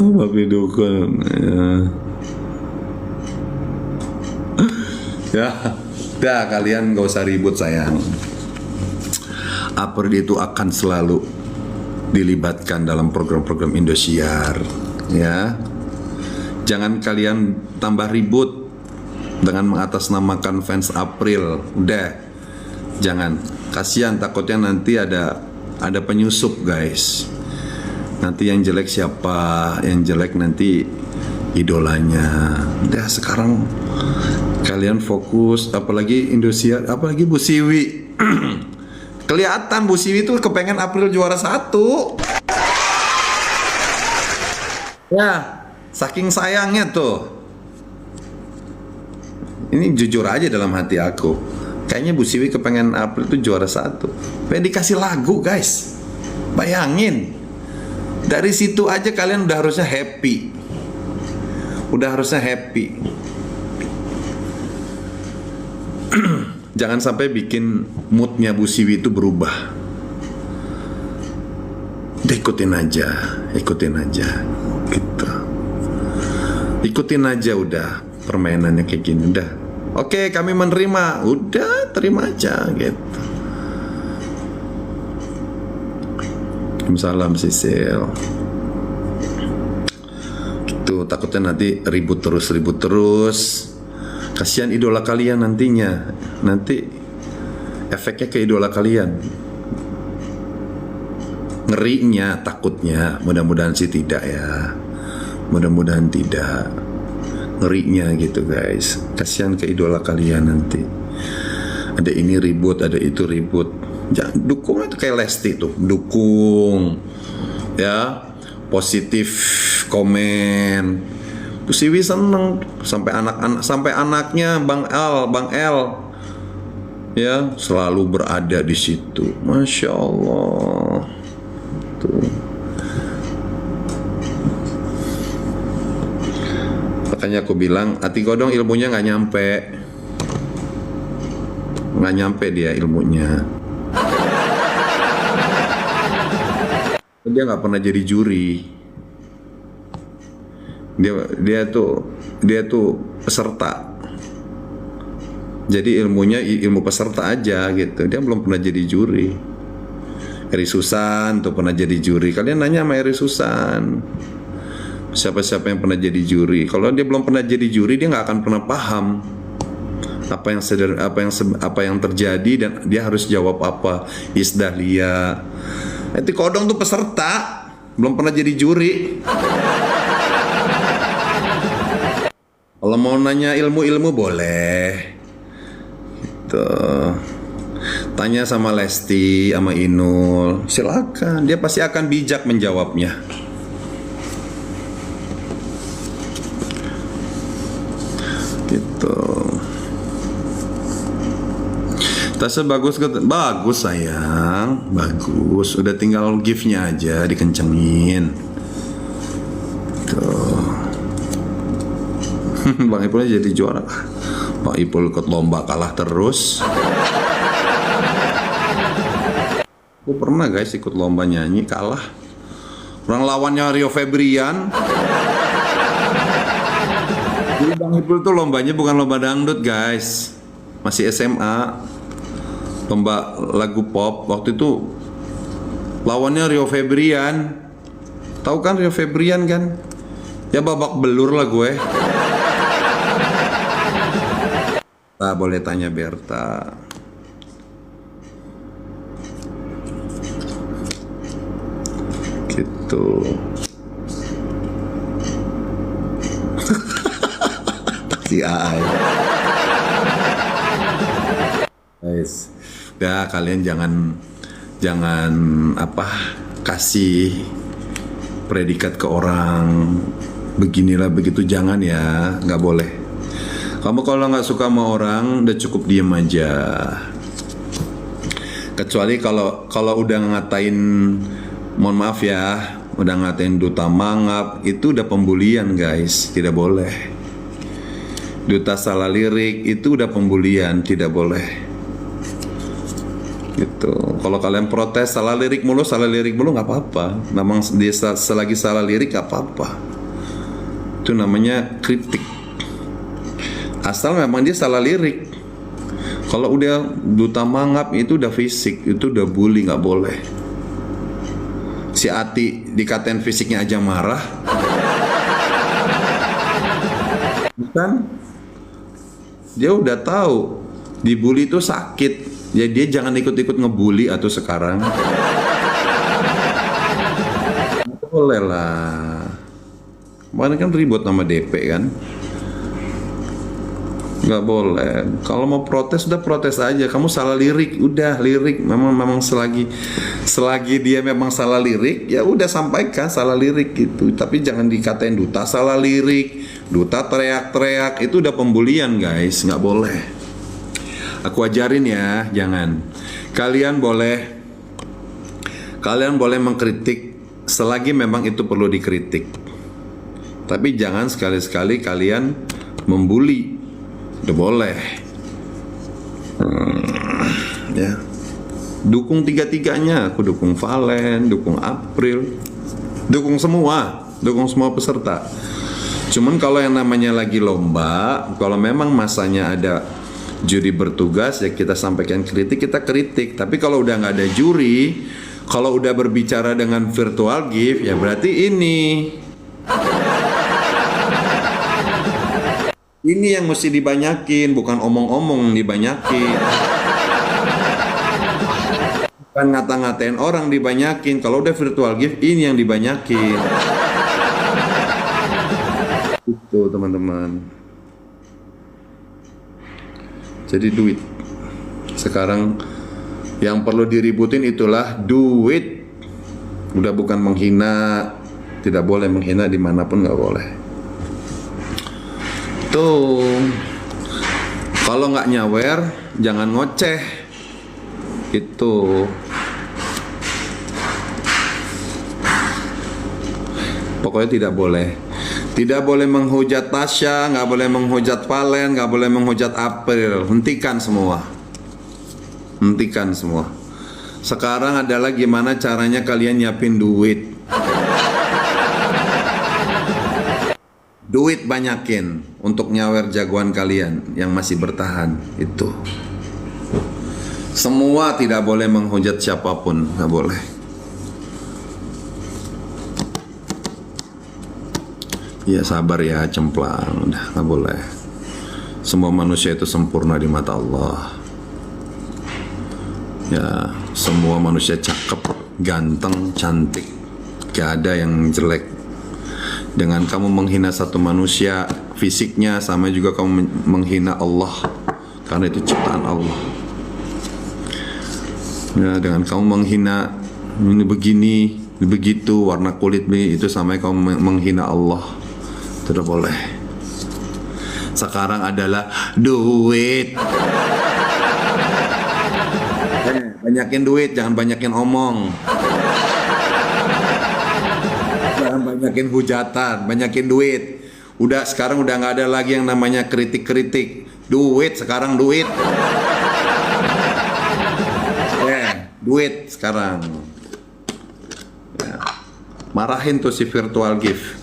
Papi dukun ya. Dah, kalian gak usah ribut sayang. April itu akan selalu dilibatkan dalam program-program Indosiar ya. Jangan kalian tambah ribut dengan mengatasnamakan fans April. Udah, jangan. Kasihan, takutnya nanti ada penyusup guys. Nanti yang jelek siapa? Yang jelek nanti idolanya. Udah, sekarang kalian fokus. Apalagi Indosiar, apalagi Bu Siwi. Kelihatan Bu Siwi tuh kepengen April juara 1. Ya, saking sayangnya tuh. Ini jujur aja dalam hati aku. Kayaknya Bu Siwi kepengen April itu juara 1. Pengen dikasih lagu guys. Bayangin. Dari situ aja kalian udah harusnya happy. Udah harusnya happy. Jangan sampai bikin moodnya Bu Siwi itu berubah. Udah ikutin aja gitu. Ikutin aja udah permainannya kayak gini. Udah, oke, kami menerima. Udah, terima aja gitu. Salam Sisil. Gitu, takutnya nanti ribut terus. Kasihan idola kalian nantinya. Nanti efeknya ke idola kalian. Ngerinya, takutnya, mudah-mudahan sih tidak ya. Mudah-mudahan tidak. Ngerinya gitu guys. Kasihan ke idola kalian nanti. Ada ini ribut, ada itu ribut. Jangan, dukung itu kayak Lesti tuh, dukung ya, positif komen. Bu Siwi seneng sampai anaknya Bang El ya selalu berada di situ. Masya Allah tuh. Makanya aku bilang Ati Godong ilmunya nggak nyampe dia ilmunya. Dia nggak pernah jadi juri. Dia tuh peserta. Jadi ilmunya ilmu peserta aja gitu. Dia belum pernah jadi juri. Eri Susan tuh pernah jadi juri. Kalian nanya sama Eri Susan, siapa-siapa yang pernah jadi juri. Kalau dia belum pernah jadi juri, dia nggak akan pernah paham apa yang terjadi dan dia harus jawab apa. Isdahlia, Ati Kodong tuh peserta, belum pernah jadi juri. Kalau mau nanya ilmu-ilmu boleh, gitu. Tanya sama Lesti, sama Inul, silakan. Dia pasti akan bijak menjawabnya. Gitu. Tasnya bagus, bagus sayang, bagus. Udah tinggal gift-nya aja dikencengin. Tuh. Bang Ipul jadi juara. Bang Ipul ikut lomba kalah terus. Aku pernah guys ikut lomba nyanyi kalah. Orang lawannya Rio Febrian. Jadi Bang Ipul tuh lombanya bukan lomba dangdut guys, masih SMA. Lomba lagu pop. Waktu itu lawannya Rio Febrian. Tahu kan Rio Febrian kan? Ya babak belur lah gue. Nah, boleh tanya Berta. Gitu. Si Aai. Guys, ya kalian jangan kasih predikat ke orang beginilah begitu, jangan ya, nggak boleh. Kamu kalau nggak suka sama orang udah cukup diem aja. Kecuali kalau udah ngatain, mohon maaf ya, udah ngatain duta mangap, itu udah pembulian guys, tidak boleh. Duta salah lirik itu udah pembulian, tidak boleh. Gitu. Kalau kalian protes salah lirik mulu nggak apa-apa. Memang dia selagi salah lirik nggak apa-apa. Itu namanya kritik. Asal memang dia salah lirik. Kalau udah duta mangap itu udah fisik, itu udah bully, nggak boleh. Si Ati dikatain fisiknya aja marah. Bukan? Dia udah tahu dibully itu sakit. Ya dia jangan ikut-ikut ngebully atau sekarang. Boleh lah. Kemarin kan ribut sama DP kan. Nggak boleh. Kalau mau protes udah protes aja. Kamu salah lirik, udah lirik. Memang selagi dia memang salah lirik, ya udah sampaikan salah lirik gitu. Tapi jangan dikatain duta salah lirik, duta teriak-teriak, itu udah pembulian guys, nggak boleh. Aku ajarin ya, jangan. Kalian boleh mengkritik selagi memang itu perlu dikritik. Tapi jangan sekali-sekali kalian membuli. Udah boleh. Ya. Dukung tiga-tiganya. Aku dukung Valen, dukung April, dukung semua peserta. Cuman kalau yang namanya lagi lomba, kalau memang masanya ada juri bertugas, ya kita sampaikan kritik, kita kritik. Tapi kalau udah nggak ada juri, kalau udah berbicara dengan virtual gift, ya berarti ini yang mesti dibanyakin, bukan omong-omong dibanyakin. Bukan ngata-ngatain orang dibanyakin. Kalau udah virtual gift, ini yang dibanyakin. Itu teman-teman. Jadi duit. Sekarang yang perlu diributin itulah duit. Udah bukan menghina. Tidak boleh menghina dimanapun, nggak boleh. Tuh. Kalau nggak nyawer, jangan ngoceh. Itu. Pokoknya tidak boleh. Tidak boleh menghujat Tasya, nggak boleh menghujat Valen, nggak boleh menghujat April. Hentikan semua. Hentikan semua. Sekarang adalah gimana caranya kalian nyiapin duit. Duit banyakin untuk nyawer jagoan kalian yang masih bertahan itu. Semua tidak boleh menghujat siapapun, nggak boleh. Ya sabar ya cemplang, udah nggak boleh. Semua manusia itu sempurna di mata Allah. Ya semua manusia cakep, ganteng, cantik, gak ada yang jelek. Dengan kamu menghina satu manusia fisiknya, sama juga kamu menghina Allah, karena itu ciptaan Allah. Ya, dengan kamu menghina ini begini, begitu, warna kulit itu sama kamu menghina Allah. Tidak boleh. Sekarang adalah duit. Banyakin duit, jangan banyakin omong. Banyakin hujatan, banyakin duit. Udah sekarang udah nggak ada lagi yang namanya kritik-kritik. Duit sekarang duit. Duit sekarang. Ya. Marahin tuh si virtual gift.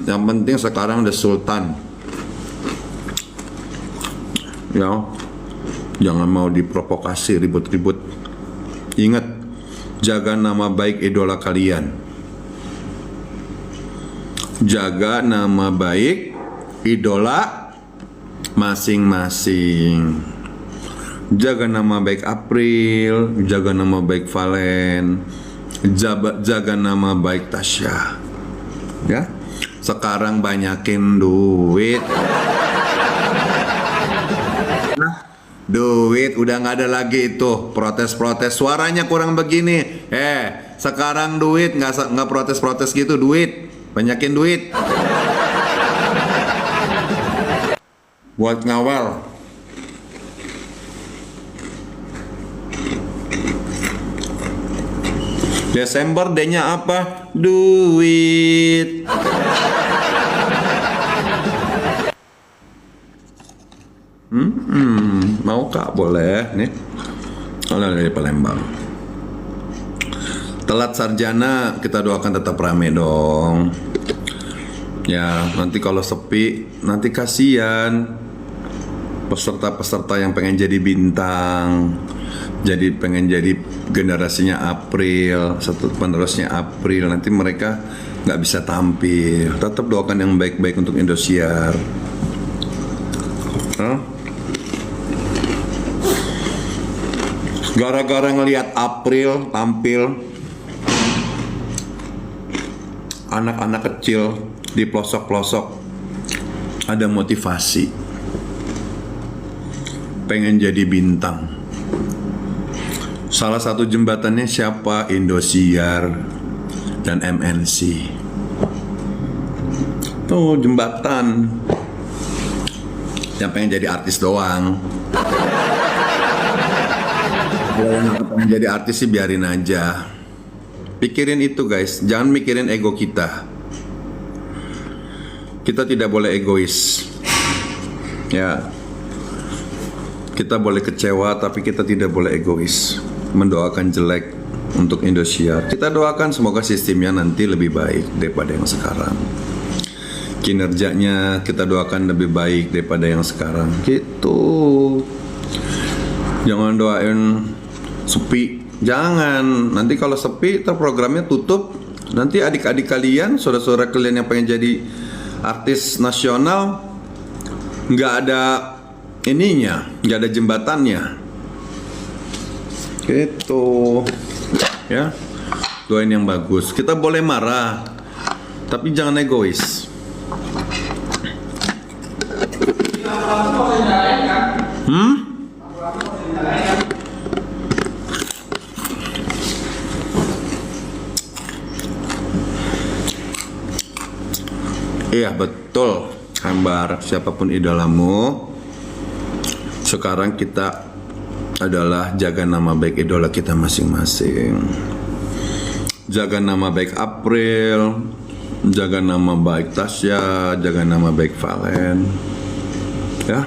Yang penting sekarang udah sultan. Ya, jangan mau diprovokasi ribut-ribut. Ingat, jaga nama baik idola kalian. Jaga nama baik idola masing-masing. Jaga nama baik April, jaga nama baik Valen, jaga nama baik Tasya. Ya. Sekarang banyakin duit. Duit udah nggak ada lagi itu protes-protes, suaranya kurang begini. Sekarang duit, nggak protes-protes gitu, duit, banyakin duit. Buat ngawal. Desember D-nya apa? Duit. Mau kak? Boleh nih. Oleh dari Palembang. Telat sarjana, kita doakan tetap rame dong. Ya, nanti kalau sepi, nanti kasihan peserta-peserta yang pengen jadi bintang, pengen jadi generasinya April, satu penerusnya April, nanti mereka nggak bisa tampil. Tetap doakan yang baik-baik untuk Indosiar. Gara-gara ngelihat April tampil, anak-anak kecil di pelosok-pelosok ada motivasi pengen jadi bintang. Salah satu jembatannya siapa? Indosiar dan MNC. Tuh jembatan. Yang pengen jadi artis doang. Kalau yang pengen jadi artis sih biarin aja. Pikirin itu guys, jangan mikirin ego kita. Kita tidak boleh egois. Ya. Kita boleh kecewa tapi kita tidak boleh egois. Mendoakan jelek untuk Indosiar. Kita doakan semoga sistemnya nanti lebih baik daripada yang sekarang. Kinerjanya kita doakan lebih baik daripada yang sekarang. Gitu. Jangan doain sepi. Jangan. Nanti kalau sepi, programnya tutup. Nanti adik-adik kalian, saudara-saudara kalian yang pengen jadi artis nasional, nggak ada ininya, nggak ada jembatannya. Gitu. Ya. Doain yang bagus. Kita boleh marah, tapi jangan egois. Iya betul. Hambar, siapapun idolamu, sekarang kita adalah jaga nama baik idola kita masing-masing. Jaga nama baik April, jaga nama baik Tasya, jaga nama baik Valen. Ya,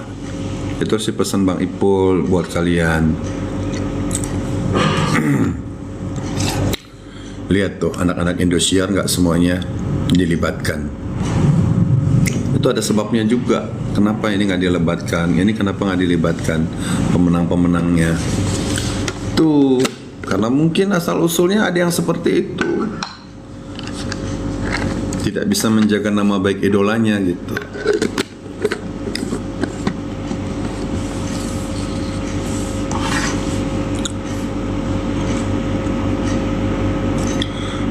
itu sih pesan Bang Ipul buat kalian. Lihat tuh, anak-anak Indosiar nggak semuanya dilibatkan. Itu ada sebabnya juga. Kenapa ini nggak dilibatkan? Ini kenapa nggak dilibatkan pemenang-pemenangnya? Tuh, karena mungkin asal-usulnya ada yang seperti itu. Tidak bisa menjaga nama baik idolanya gitu.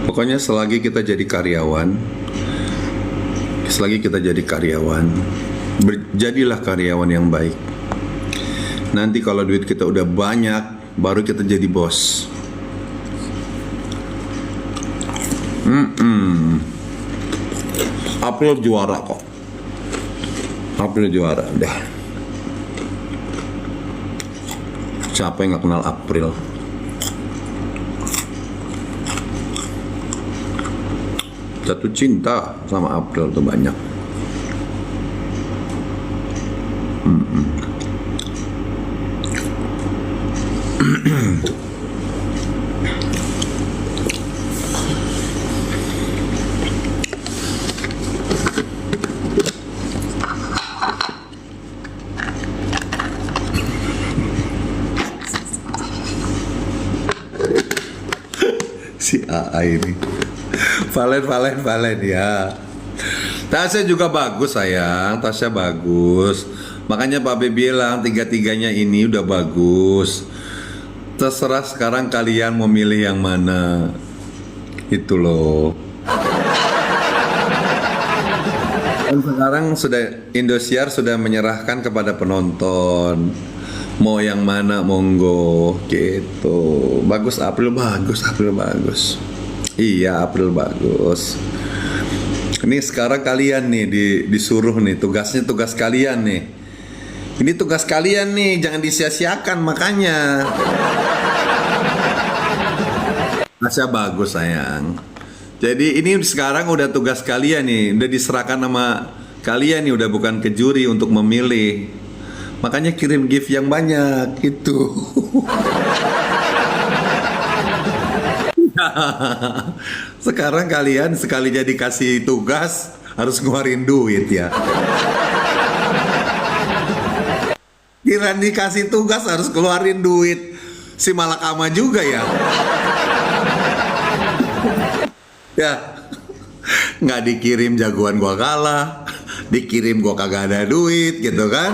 Pokoknya selagi kita jadi karyawan, jadilah karyawan yang baik. Nanti kalau duit kita udah banyak, baru kita jadi bos. April juara kok. April juara, udah. Siapa yang gak kenal April? Jatuh cinta sama April tuh banyak. Si AA ini. Valen ya. Tasya juga bagus sayang, Tasya bagus. Makanya Pak B bilang tiga-tiganya ini udah bagus. Terserah sekarang kalian mau milih yang mana. Itu loh. Dan sekarang Indosiar sudah menyerahkan kepada penonton. Mau yang mana monggo gitu. Bagus April bagus. Iya, April bagus. Ini sekarang kalian nih disuruh nih, tugas kalian nih. Ini tugas kalian nih, jangan disia-siakan makanya. Tasya bagus sayang. Jadi ini sekarang udah tugas kalian nih, udah diserahkan sama kalian nih, udah bukan ke juri untuk memilih. Makanya kirim gift yang banyak gitu. Sekarang kalian sekalinya dikasih tugas harus ngeluarin duit ya. Kira dikasih tugas harus keluarin duit. Si Malakama juga ya. Ya, nggak dikirim jagoan gua kalah, dikirim gua kagak ada duit gitu kan.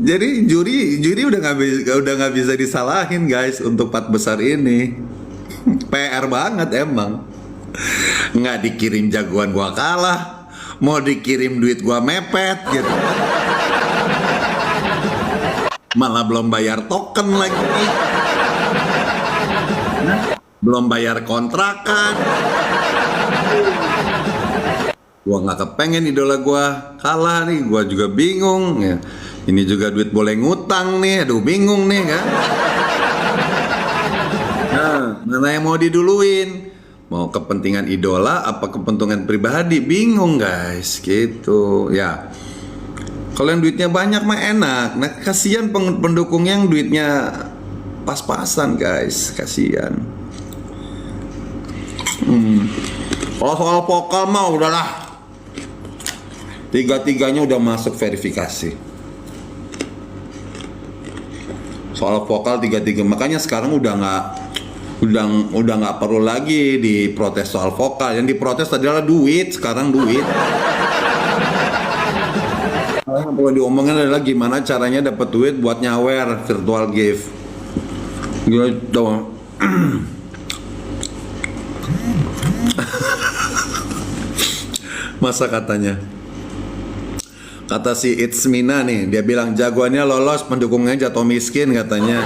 Jadi juri udah nggak bisa disalahin guys untuk 4 besar ini. PR banget emang. Nggak dikirim jagoan gua kalah, mau dikirim duit gua mepet gitu. Malah belum bayar token lagi. Belum bayar kontrakan. Gua nggak kepengen idola gua kalah nih, gua juga bingung ya. Ini juga duit boleh ngutang nih, aduh bingung nih kan. Nah, mana yang mau diduluin? Mau kepentingan idola apa kepentingan pribadi? Bingung guys, gitu ya. Kalau yang duitnya banyak mah enak. Nah kasihan pendukung yang duitnya pas-pasan guys, kasihan. Kalau soal vokal mah udahlah. Tiga-tiganya udah masuk verifikasi. Soal vokal tiga-tiga, makanya sekarang udah nggak perlu lagi diprotes soal vokal. Yang diprotes adalah duit. Sekarang duit. Yang perlu diomongin adalah gimana caranya dapat duit buat nyawer virtual gift. Gitu. Masa kata si Itsmina nih, dia bilang jagoannya lolos, pendukungnya jatuh miskin katanya.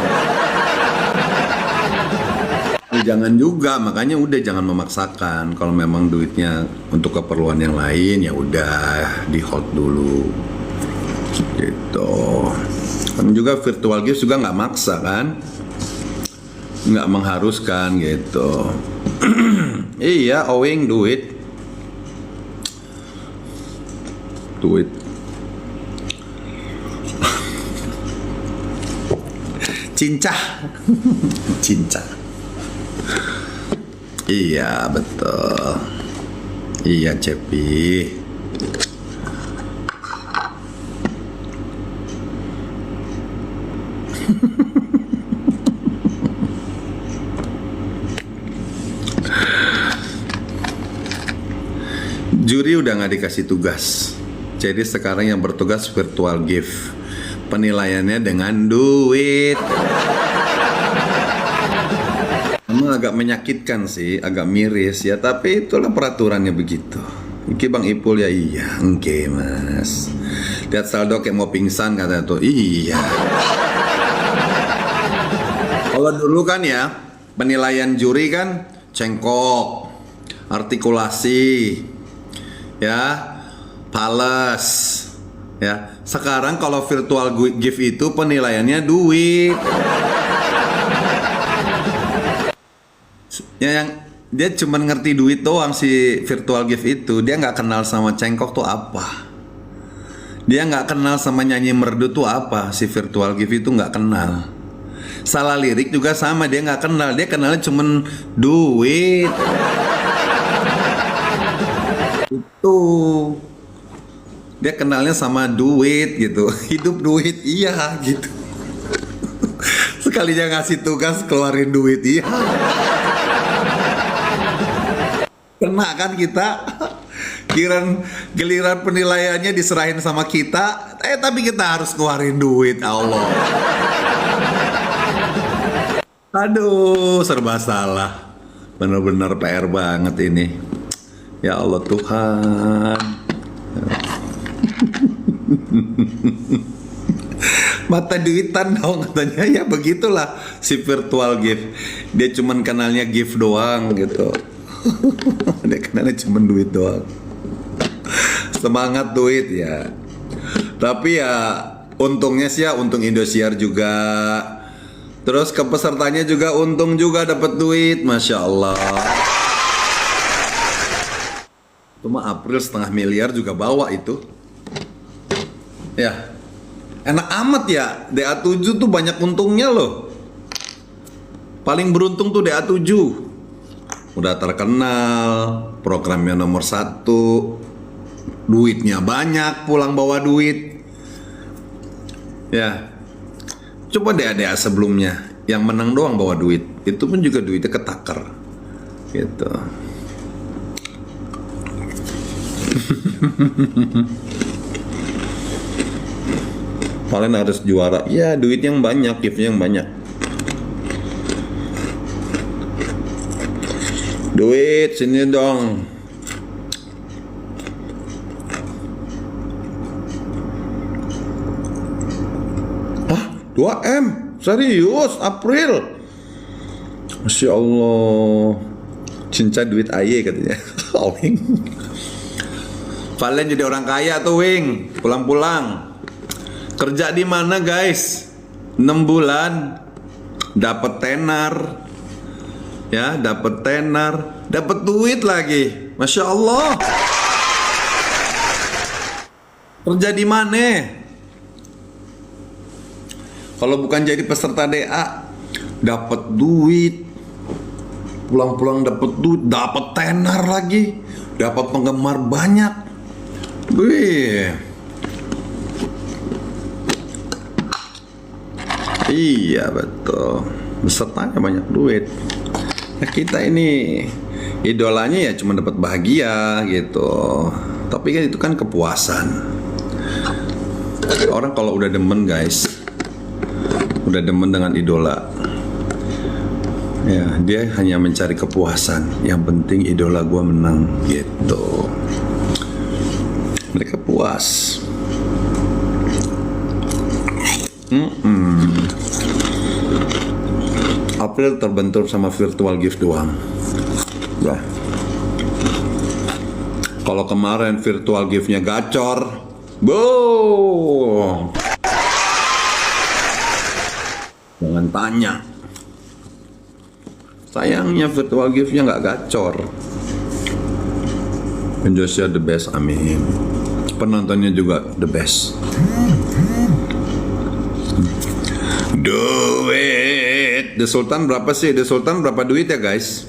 jangan juga, makanya udah jangan memaksakan. Kalau memang duitnya untuk keperluan yang lain, ya udah di hold dulu gitu. Kan juga virtual gift juga nggak maksa kan, nggak mengharuskan gitu. Iya, owing duit cincah cincah. Iya betul, iya Cepi. Juri udah nggak dikasih tugas, jadi sekarang yang bertugas virtual gift. Penilaiannya dengan duit. Emang agak menyakitkan sih, agak miris ya, tapi itulah peraturannya begitu. Iki Bang Ipul ya iya, oke mas. Lihat saldo kayak mau pingsan kata tuh, iya. Kalau dulu kan ya, penilaian juri kan cengkok, artikulasi, ya, pales, ya. Sekarang kalau virtual gift itu penilaiannya duit. Ya, yang dia cuma ngerti duit doang si virtual gift itu. Dia nggak kenal sama cengkok tuh apa. Dia nggak kenal sama nyanyi merdu tuh apa. Si virtual gift itu nggak kenal. Salah lirik juga sama, dia nggak kenal. Dia kenalnya cuma duit. Itu dia kenalnya sama duit gitu. Hidup duit, iya gitu. Sekalinya ngasih tugas keluarin duit, iya. Kena kan kita. Giliran penilaiannya diserahin sama kita, tapi kita harus keluarin duit, Allah. Aduh, serba salah. Bener-bener PR banget ini. Ya Allah Tuhan. Mata duitan dong katanya. Ya begitulah si virtual gift. Dia cuman kenalnya gift doang gitu. Dia kenalnya cuman duit doang. Semangat duit ya. Tapi ya untungnya sih ya, untung Indosiar juga. Terus ke pesertanya juga untung juga dapat duit, Masya Allah. Cuma April 0,5 miliar juga bawa itu. Ya, enak amat ya. DA7 tuh banyak untungnya loh. Paling beruntung tuh DA7. Udah terkenal, programnya nomor 1, duitnya banyak, pulang bawa duit. Ya, coba DA sebelumnya yang menang doang bawa duit, itu pun juga duitnya ketakar, gitu. Paling harus juara, ya duit yang banyak, giftnya yang banyak. Duit sini dong. Hah? 2M? Serius? April? Masya Allah. Cinta duit aye katanya. Wing. Valen jadi orang kaya tuh Wing. Pulang-pulang. Kerja di mana guys? 6 bulan. Dapat tenar. Ya, dapat tenar, dapat duit lagi. Masya Allah. Kerja di mana? Kalau bukan jadi peserta DA, dapat duit. Pulang-pulang dapat duit, dapat tenar lagi, dapat penggemar banyak. Wih. Iya betul. Pesertanya banyak duit. Nah, kita ini idolanya ya cuma dapat bahagia gitu. Tapi kan itu kan kepuasan. Orang kalau udah demen guys, udah demen dengan idola, ya dia hanya mencari kepuasan. Yang penting idola gua menang gitu. Mereka puas. April terbentur sama virtual gift doang. Ya. Kalau kemarin virtual gift-nya gacor, boom. Jangan tanya. Sayangnya virtual gift-nya nggak gacor. Joshua the best, amin. Penontonnya juga the best. Duit. The Sultan berapa sih? The Sultan berapa duit ya guys?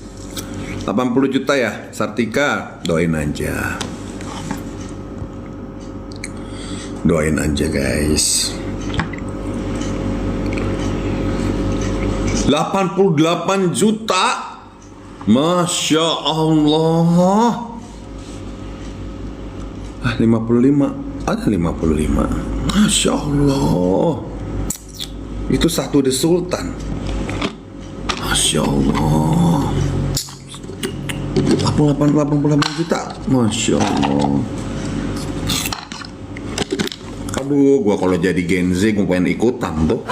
80 juta ya? Sartika, doain aja. Doain aja guys. 88 juta? Masya Allah. 55. Ada 55. Masya Allah. Itu satu The Sultan. Masya Allah. 88 juta. Masya Allah. Aduh, gua kalau jadi Gen Z gua pengen ikutan tuh.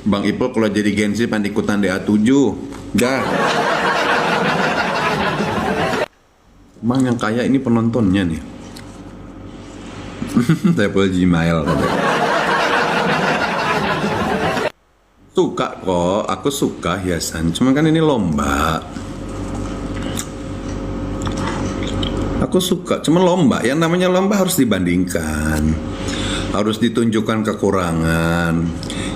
Bang Ipul kalau jadi Gen Z pengen ikutan DA7. Dah. Emang yang kaya ini penontonnya nih. Table Gmail. Suka kok, aku suka hiasan. Cuma kan ini lomba. Aku suka, cuma lomba. Yang namanya lomba harus dibandingkan, harus ditunjukkan kekurangan.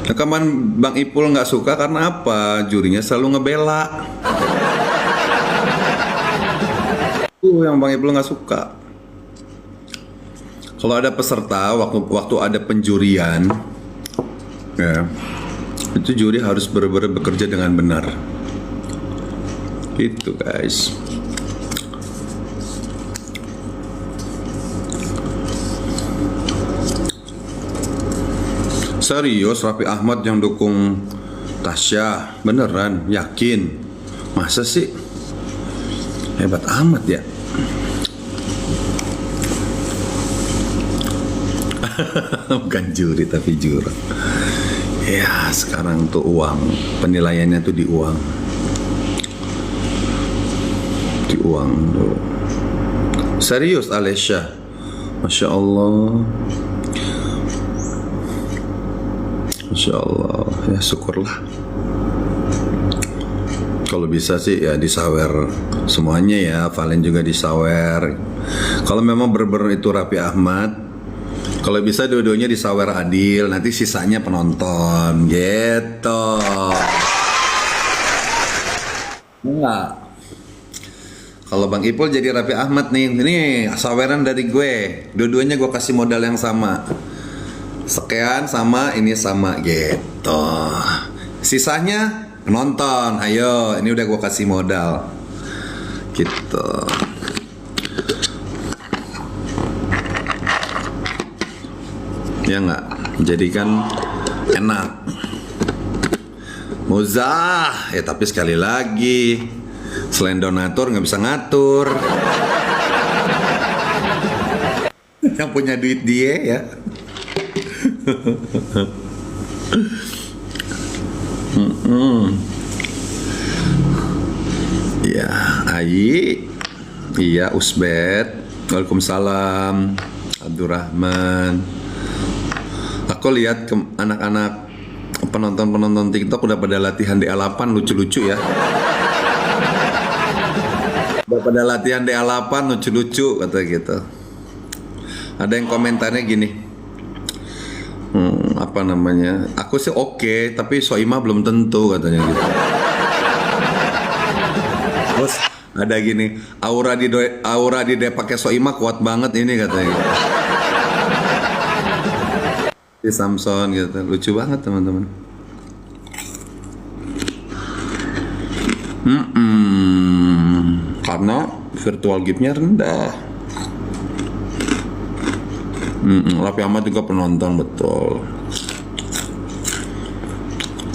Nah, kemarin Bang Ipul nggak suka karena apa? Jurinya selalu ngebela. Yang Bang Ipul nggak suka. Kalau ada peserta, waktu ada penjurian, ya, itu juri harus benar-benar bekerja dengan benar. Gitu guys. Serius Raffi Ahmad yang dukung Tasya? Beneran? Yakin? Masa sih? Hebat amat ya. Bukan juri tapi juror. Ya sekarang tuh uang, penilaiannya tuh di uang. Di uang tuh. Serius Alesya? Masya Allah. Masya Allah, ya syukurlah. Kalau bisa sih ya disawer semuanya ya, Valen juga disawer. Kalau memang bener-bener itu Raffi Ahmad, kalau bisa dua-duanya disawer adil, nanti sisanya penonton, gitu. Enggak. Kalau Bang Ipul jadi Raffi Ahmad nih, ini saweran dari gue, dua-duanya gue kasih modal yang sama. Sekian sama, ini sama gitu. Sisanya nonton, ayo. Ini udah gue kasih modal gitu. Ya nggak, jadi kan enak. Muzah ya, tapi sekali lagi selain donatur nggak bisa ngatur. Yang punya duit dia ya. Ya, Ayi, iya Usbet, Waalaikumsalam, Abdurrahman. Aku lihat anak-anak penonton TikTok udah pada latihan DA8, lucu-lucu ya. Udah pada latihan DA8, lucu-lucu kata gitu. Ada yang komentarnya gini. Apa namanya? Aku sih oke, tapi Soimah belum tentu katanya gitu. Terus ada gini, aura di pakai Soimah kuat banget ini katanya gitu. Di Samson gitu, lucu banget teman-teman. Karena virtual gift-nya rendah. Raffi Ahmad juga penonton betul.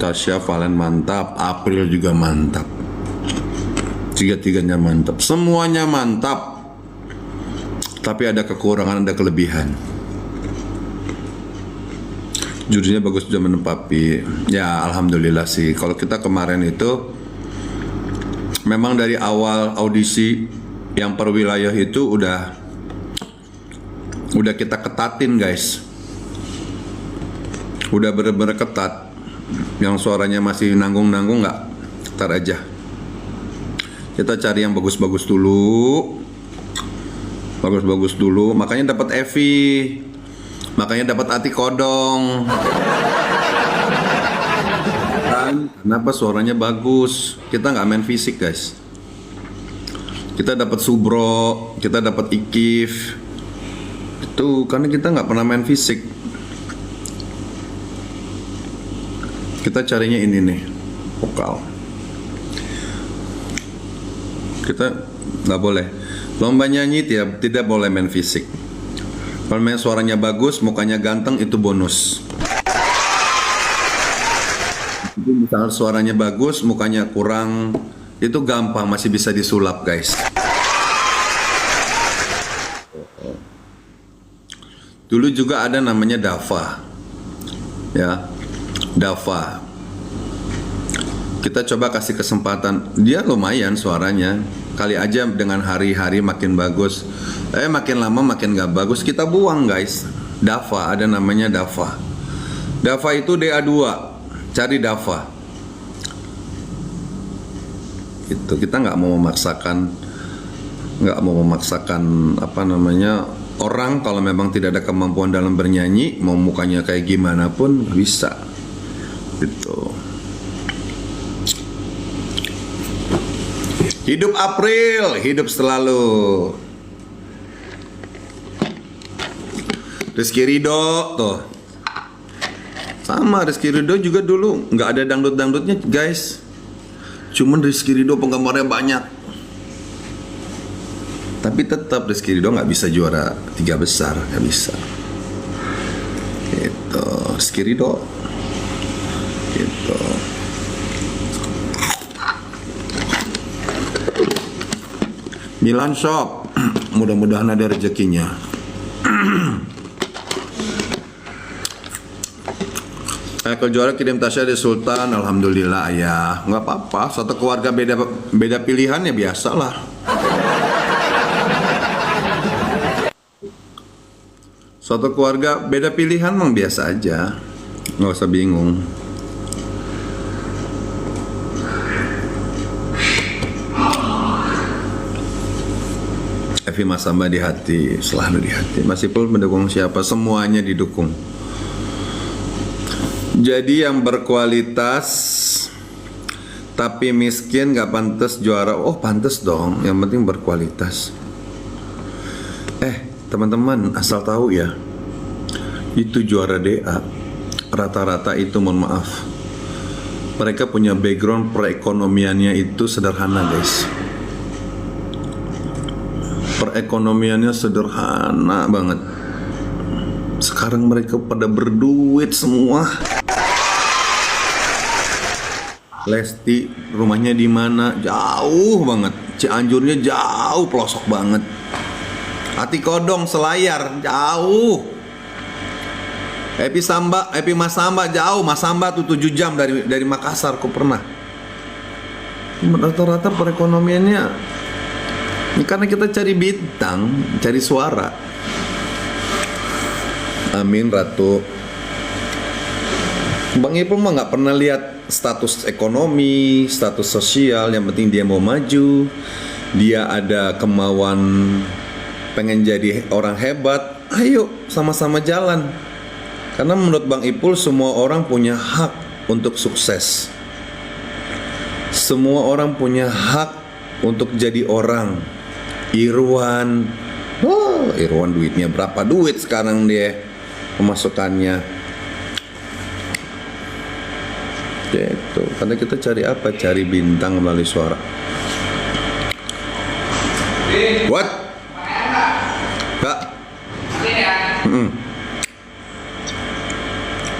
Tasya, Valen mantap, April juga mantap. Tiga-tiganya mantap, semuanya mantap. Tapi ada kekurangan, ada kelebihan. Judulnya bagus zaman Papi. Ya alhamdulillah sih. Kalau kita kemarin itu memang dari awal audisi yang per wilayah itu udah kita ketatin guys. Udah bener-bener ketat. Yang suaranya masih nanggung-nanggung nggak, ntar aja. Kita cari yang bagus-bagus dulu. Bagus-bagus dulu. Makanya dapat Evi. Makanya dapat Ati Kodong. Kenapa suaranya bagus? Kita nggak main fisik guys. Kita dapat Subro, kita dapat Ikif. Itu karena kita nggak pernah main fisik. Kita carinya ini nih, vokal. Kita nggak boleh. Lomba nyanyi tidak boleh main fisik. Kalau main suaranya bagus, mukanya ganteng itu bonus. Misalnya suaranya bagus, mukanya kurang, itu gampang, masih bisa disulap guys. Dulu juga ada namanya Dava, ya, Dava. Kita coba kasih kesempatan, dia lumayan suaranya. Kali aja dengan hari-hari makin bagus, makin lama makin gak bagus, kita buang guys. Dava, ada namanya Dava. Dava itu DA2, cari Dava. Itu kita nggak mau memaksakan apa namanya orang. Kalau memang tidak ada kemampuan dalam bernyanyi, mau mukanya kayak gimana pun bisa. Gitu. Hidup April, hidup selalu. Rizky Ridho tuh. Sama Rizky Ridho juga dulu nggak ada dangdut-dangdutnya guys. Cuman Rizky Ridho penggemarnya banyak. Tapi tetap Rizky Ridho nggak bisa juara 3 besar, nggak bisa. Gitu, Rizky Ridho. Gitu. Milan Shop, mudah-mudahan ada rezekinya. Kalau juara kirim Tasya di Sultan, alhamdulillah ya, nggak apa-apa. Satu keluarga beda pilihan ya biasalah. Suatu keluarga beda pilihan memang biasa aja, nggak usah bingung. Evi Masamba di hati, selalu di hati. Masih pun mendukung siapa, semuanya didukung. Jadi yang berkualitas tapi miskin gak pantas juara. Oh pantas dong, yang penting berkualitas. Teman-teman asal tahu ya, itu juara DA rata-rata itu, mohon maaf, mereka punya background perekonomiannya itu sederhana guys. Perekonomiannya sederhana banget. Sekarang mereka pada berduit semua. Lesti rumahnya di mana? Jauh banget. Cianjurnya jauh, pelosok banget. Ati Kodong Selayar jauh. Epi Masamba jauh. Masamba tuh 7 jam dari Makassar, kok pernah. Rata-rata perekonomiannya ini karena kita cari bintang, cari suara. Amin Ratu. Bang Ipul mah nggak pernah lihat status ekonomi, status sosial. Yang penting dia mau maju, dia ada kemauan pengen jadi orang hebat. Ayo sama-sama jalan. Karena menurut Bang Ipul semua orang punya hak untuk sukses. Semua orang punya hak untuk jadi orang. Irwan duitnya berapa duit sekarang dia pemasukannya. Gitu. Karena kita cari apa? Cari bintang melalui suara. What? Kak?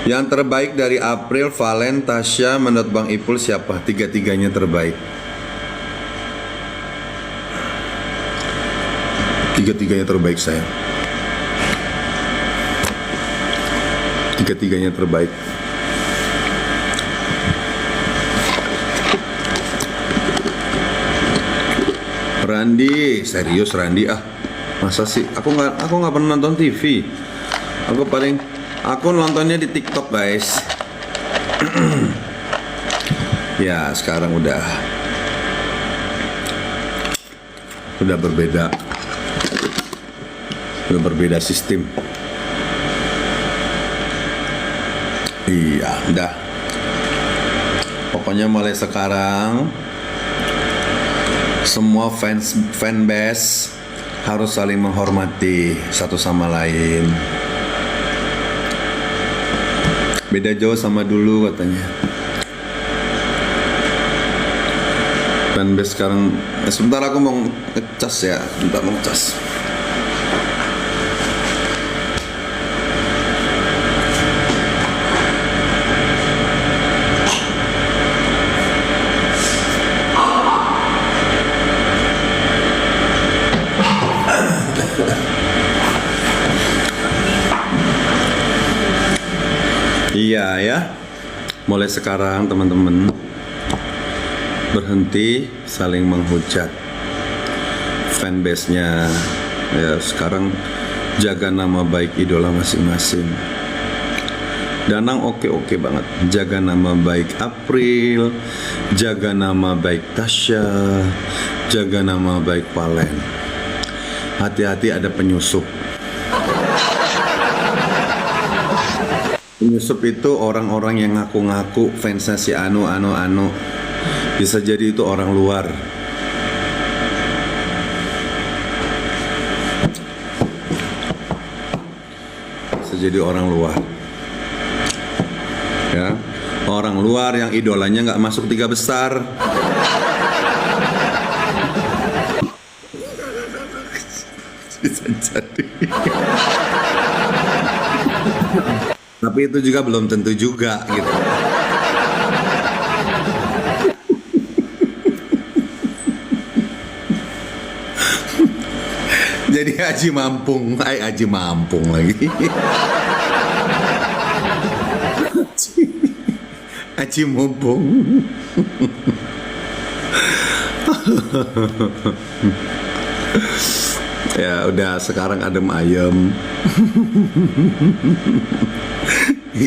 Yang terbaik dari April, Valen, Tasya, menurut Bang Ipul siapa? Tiga-tiganya terbaik. Tiga-tiganya terbaik saya. Tiga-tiganya terbaik. Randi, serius Randi ah. Masa sih? Aku nggak pernah nonton TV. Aku nontonnya di TikTok, guys. Ya, sekarang udah berbeda. Udah berbeda sistem. Iya, udah. Pokoknya mulai sekarang semua fanbase harus saling menghormati satu sama lain. Beda jauh sama dulu katanya. Fanbase sekarang, sebentar aku mau ngecas ya, sebentar mau ngecas. Iya ya, mulai sekarang teman-teman berhenti saling menghujat fanbase-nya. Ya, sekarang jaga nama baik idola masing-masing. Danang oke banget, jaga nama baik April, jaga nama baik Tasya, jaga nama baik Valen. Hati-hati ada penyusup. Penyusup itu orang-orang yang ngaku-ngaku fansnya si Anu. Bisa jadi itu orang luar. Bisa jadi orang luar. Ya, orang luar yang idolanya nggak masuk 3 besar. Bisa jadi. Tapi itu juga belum tentu juga gitu. Jadi Haji Mampung lagi. Haji Mumpung. Ya udah, sekarang adem ayem.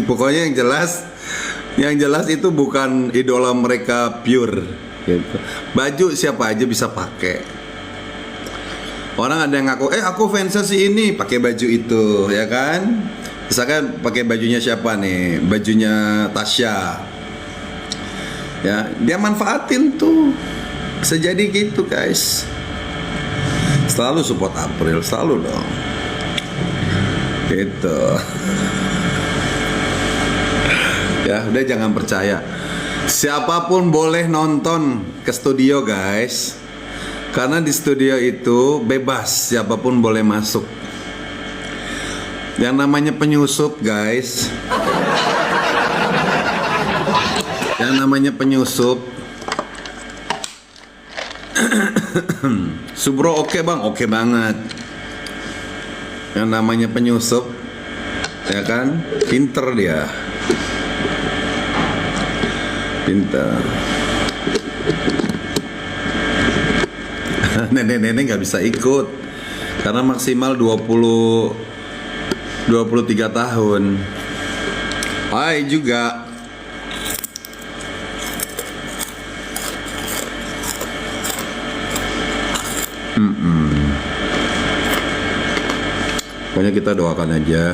Pokoknya yang jelas itu bukan idola mereka pure gitu. Baju siapa aja bisa pakai. Orang ada yang ngaku, aku fansnya si ini, pakai baju itu, ya kan? Misalkan pakai bajunya siapa nih? Bajunya Tasya. Ya, dia manfaatin tuh. Bisa jadi gitu, guys. Selalu support April, selalu dong. Gitu. Ya, udah jangan percaya. Siapapun boleh nonton ke studio, guys. Karena di studio itu bebas, siapapun boleh masuk. Yang namanya penyusup, guys. Yang namanya penyusup. Subro oke bang, oke banget. Yang namanya penyusup, ya kan, pinter dia. Pinter. Nenek-nenek nggak bisa ikut karena maksimal 23 tahun. Hai juga. Pokoknya kita doakan aja,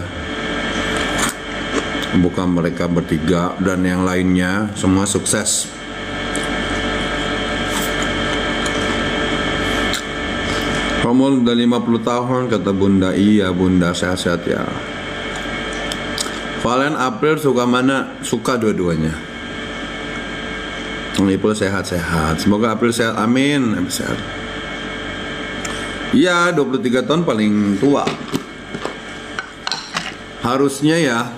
bukan mereka bertiga dan yang lainnya semua sukses. Kamu udah 50 tahun, kata bunda. Iya bunda, sehat-sehat ya. Valen, April suka mana? Suka dua-duanya. April sehat-sehat. Semoga April sehat, amin. April sehat. Iya, 23 tahun paling tua. Harusnya ya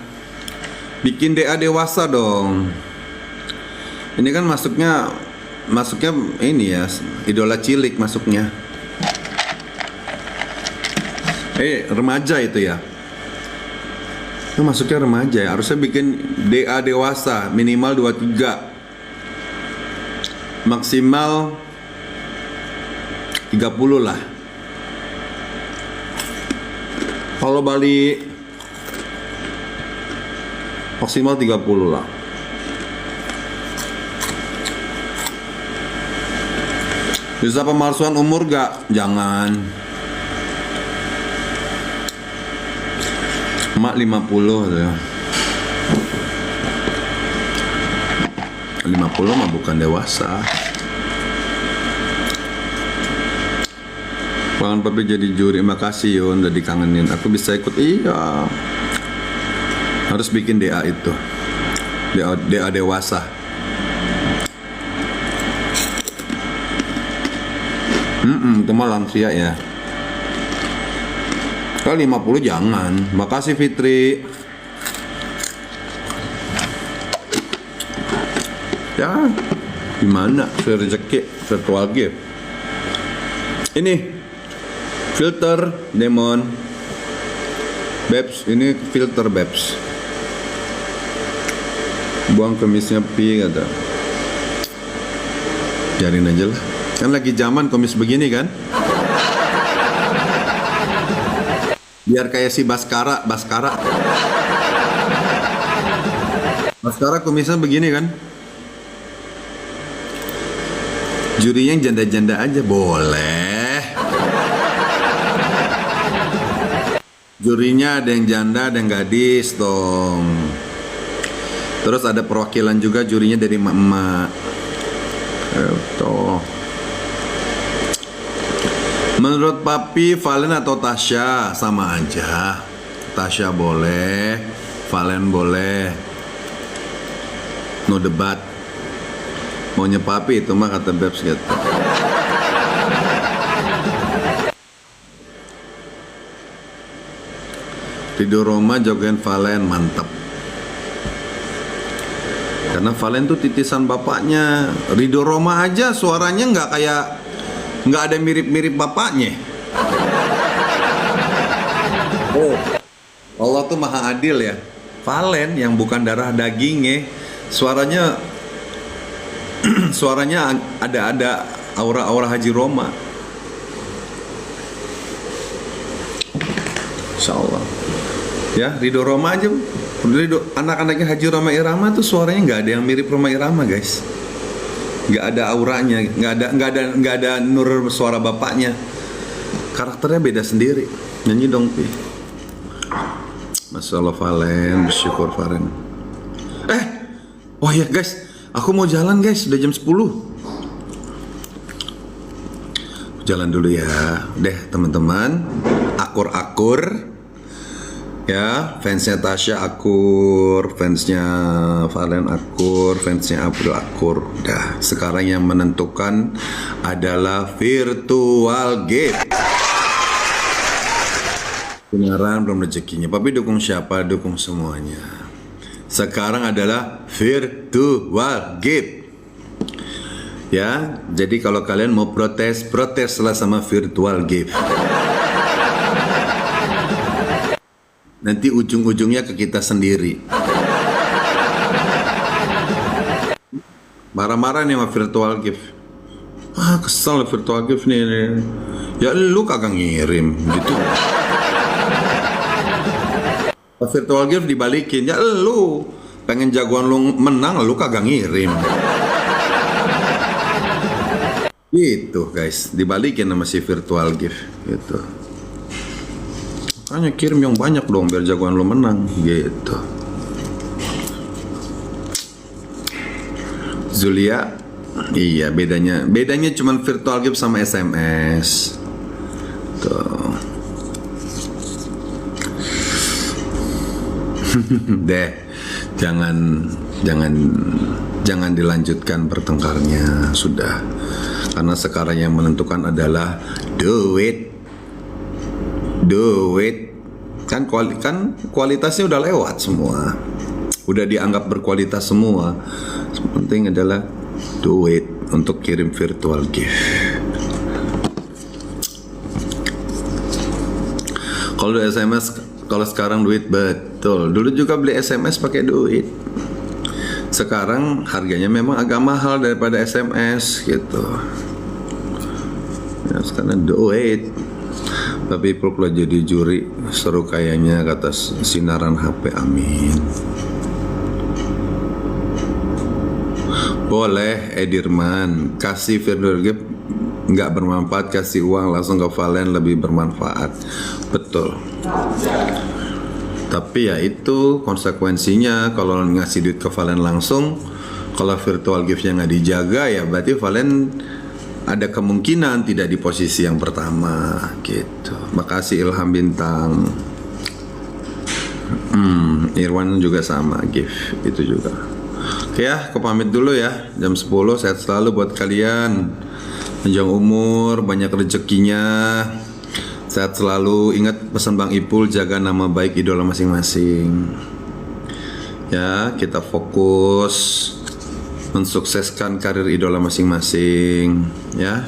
bikin DA dewasa dong. Ini kan masuknya ini ya, idola cilik masuknya. Remaja itu ya. Itu masuknya remaja ya. Harusnya bikin DA dewasa minimal 23. Maksimal 30 lah. Kalau Bali maksimal 30 lah. Bisa pemalsuan umur gak? Jangan. Mak 50 ya. 50 mah bukan dewasa. Pangan Papi jadi juri. Makasih Yun, udah dikangenin. Aku bisa ikut. Iya. Harus bikin DA itu. DA dewasa. Itu mah lansia ya. Kalau 50 jangan. Makasih Fitri. Ya, gimana? Rezeki virtual gift. Ini filter Demon. Babs, ini filter Babs. Buang kumisnya Pi kata. Biarin aja lah. Kan lagi zaman kumis begini kan? Biar kayak si Baskara. Baskara kumisnya begini kan? Jurinya yang janda-janda aja boleh. Jurinya ada yang janda, ada yang gadis dong. Terus ada perwakilan juga jurinya dari emak-emak. Tuh. Menurut Papi, Valen atau Tasya sama aja. Tasya boleh, Valen boleh. No debat. Maunya Papi itu mah kata Babs gitu. Ridho Roma jogain Valen, mantap. Karena Valen tuh titisan bapaknya. Ridho Roma aja suaranya nggak ada mirip-mirip bapaknya. Oh, Allah tuh maha adil ya. Valen yang bukan darah dagingnya, suaranya ada aura-aura Haji Roma. Insya Allah. Ya, Ridho Roma aja. Anak-anaknya Haji Roma Irama tuh suaranya nggak ada yang mirip Roma Irama, guys. Nggak ada auranya, nggak ada nur suara bapaknya. Karakternya beda sendiri. Nyanyi dong Pi. Masya Allah Valen, bersyukur Valen. Oh ya guys, aku mau jalan guys, udah jam 10. Jalan dulu ya. Deh teman-teman, akur-akur. Ya, fansnya Tasya akur, fansnya Valen akur, fansnya Abdul akur. Dah, sekarang yang menentukan adalah virtual gift. Beneran belum rezekinya. Papi dukung siapa? Dukung semuanya. Sekarang adalah virtual gift. Ya, jadi kalau kalian mau proteslah sama virtual gift. Nanti ujung-ujungnya ke kita sendiri. Marah-marah nih sama virtual gift. Kesel virtual gift nih. Ya lu kagak ngirim gitu. Virtual gift dibalikin. Ya lu pengen jagoan lu menang, lu kagak ngirim. Gitu guys, dibalikin sama si virtual gift gitu. Makanya kirim yang banyak dong biar jagoan lo menang gitu. Zulia, iya bedanya cuman virtual gift sama SMS. Tuh. Deh, jangan dilanjutkan pertengkarnya, sudah. Karena sekarang yang menentukan adalah duit. Kan kualitasnya udah lewat semua, udah dianggap berkualitas semua. Yang penting adalah duit untuk kirim virtual gift. Kalau udah SMS Kalau sekarang duit, betul. Dulu juga beli SMS pakai duit. Sekarang harganya memang agak mahal daripada SMS gitu. Ya, sekarang duit. Tapi kalau jadi juri seru kayaknya kata sinaran HP, amin. Boleh Edirman, kasih virtual gift nggak bermanfaat, kasih uang langsung ke Valen lebih bermanfaat. Betul. Tapi ya itu konsekuensinya kalau ngasih duit ke Valen langsung, kalau virtual giftnya nggak dijaga ya berarti Valen ada kemungkinan tidak di posisi yang pertama gitu. Makasih Ilham Bintang. Irwan juga sama gift itu juga. Oke ya, aku pamit dulu ya. Jam 10, sehat selalu buat kalian. Panjang umur, banyak rezekinya. Sehat selalu. Ingat pesan Bang Ipul, jaga nama baik idola masing-masing. Ya, kita fokus mensukseskan karir idola masing-masing. Ya,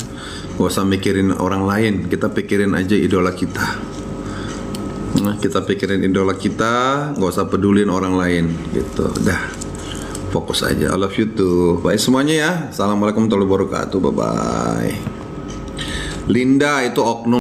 gak usah mikirin orang lain. Kita pikirin aja idola kita. Nah, kita pikirin idola kita, gak usah pedulin orang lain. Gitu, dah. Fokus aja. I love you too. Bye semuanya ya. Assalamualaikum warahmatullahi wabarakatuh. Bye bye. Linda itu oknum.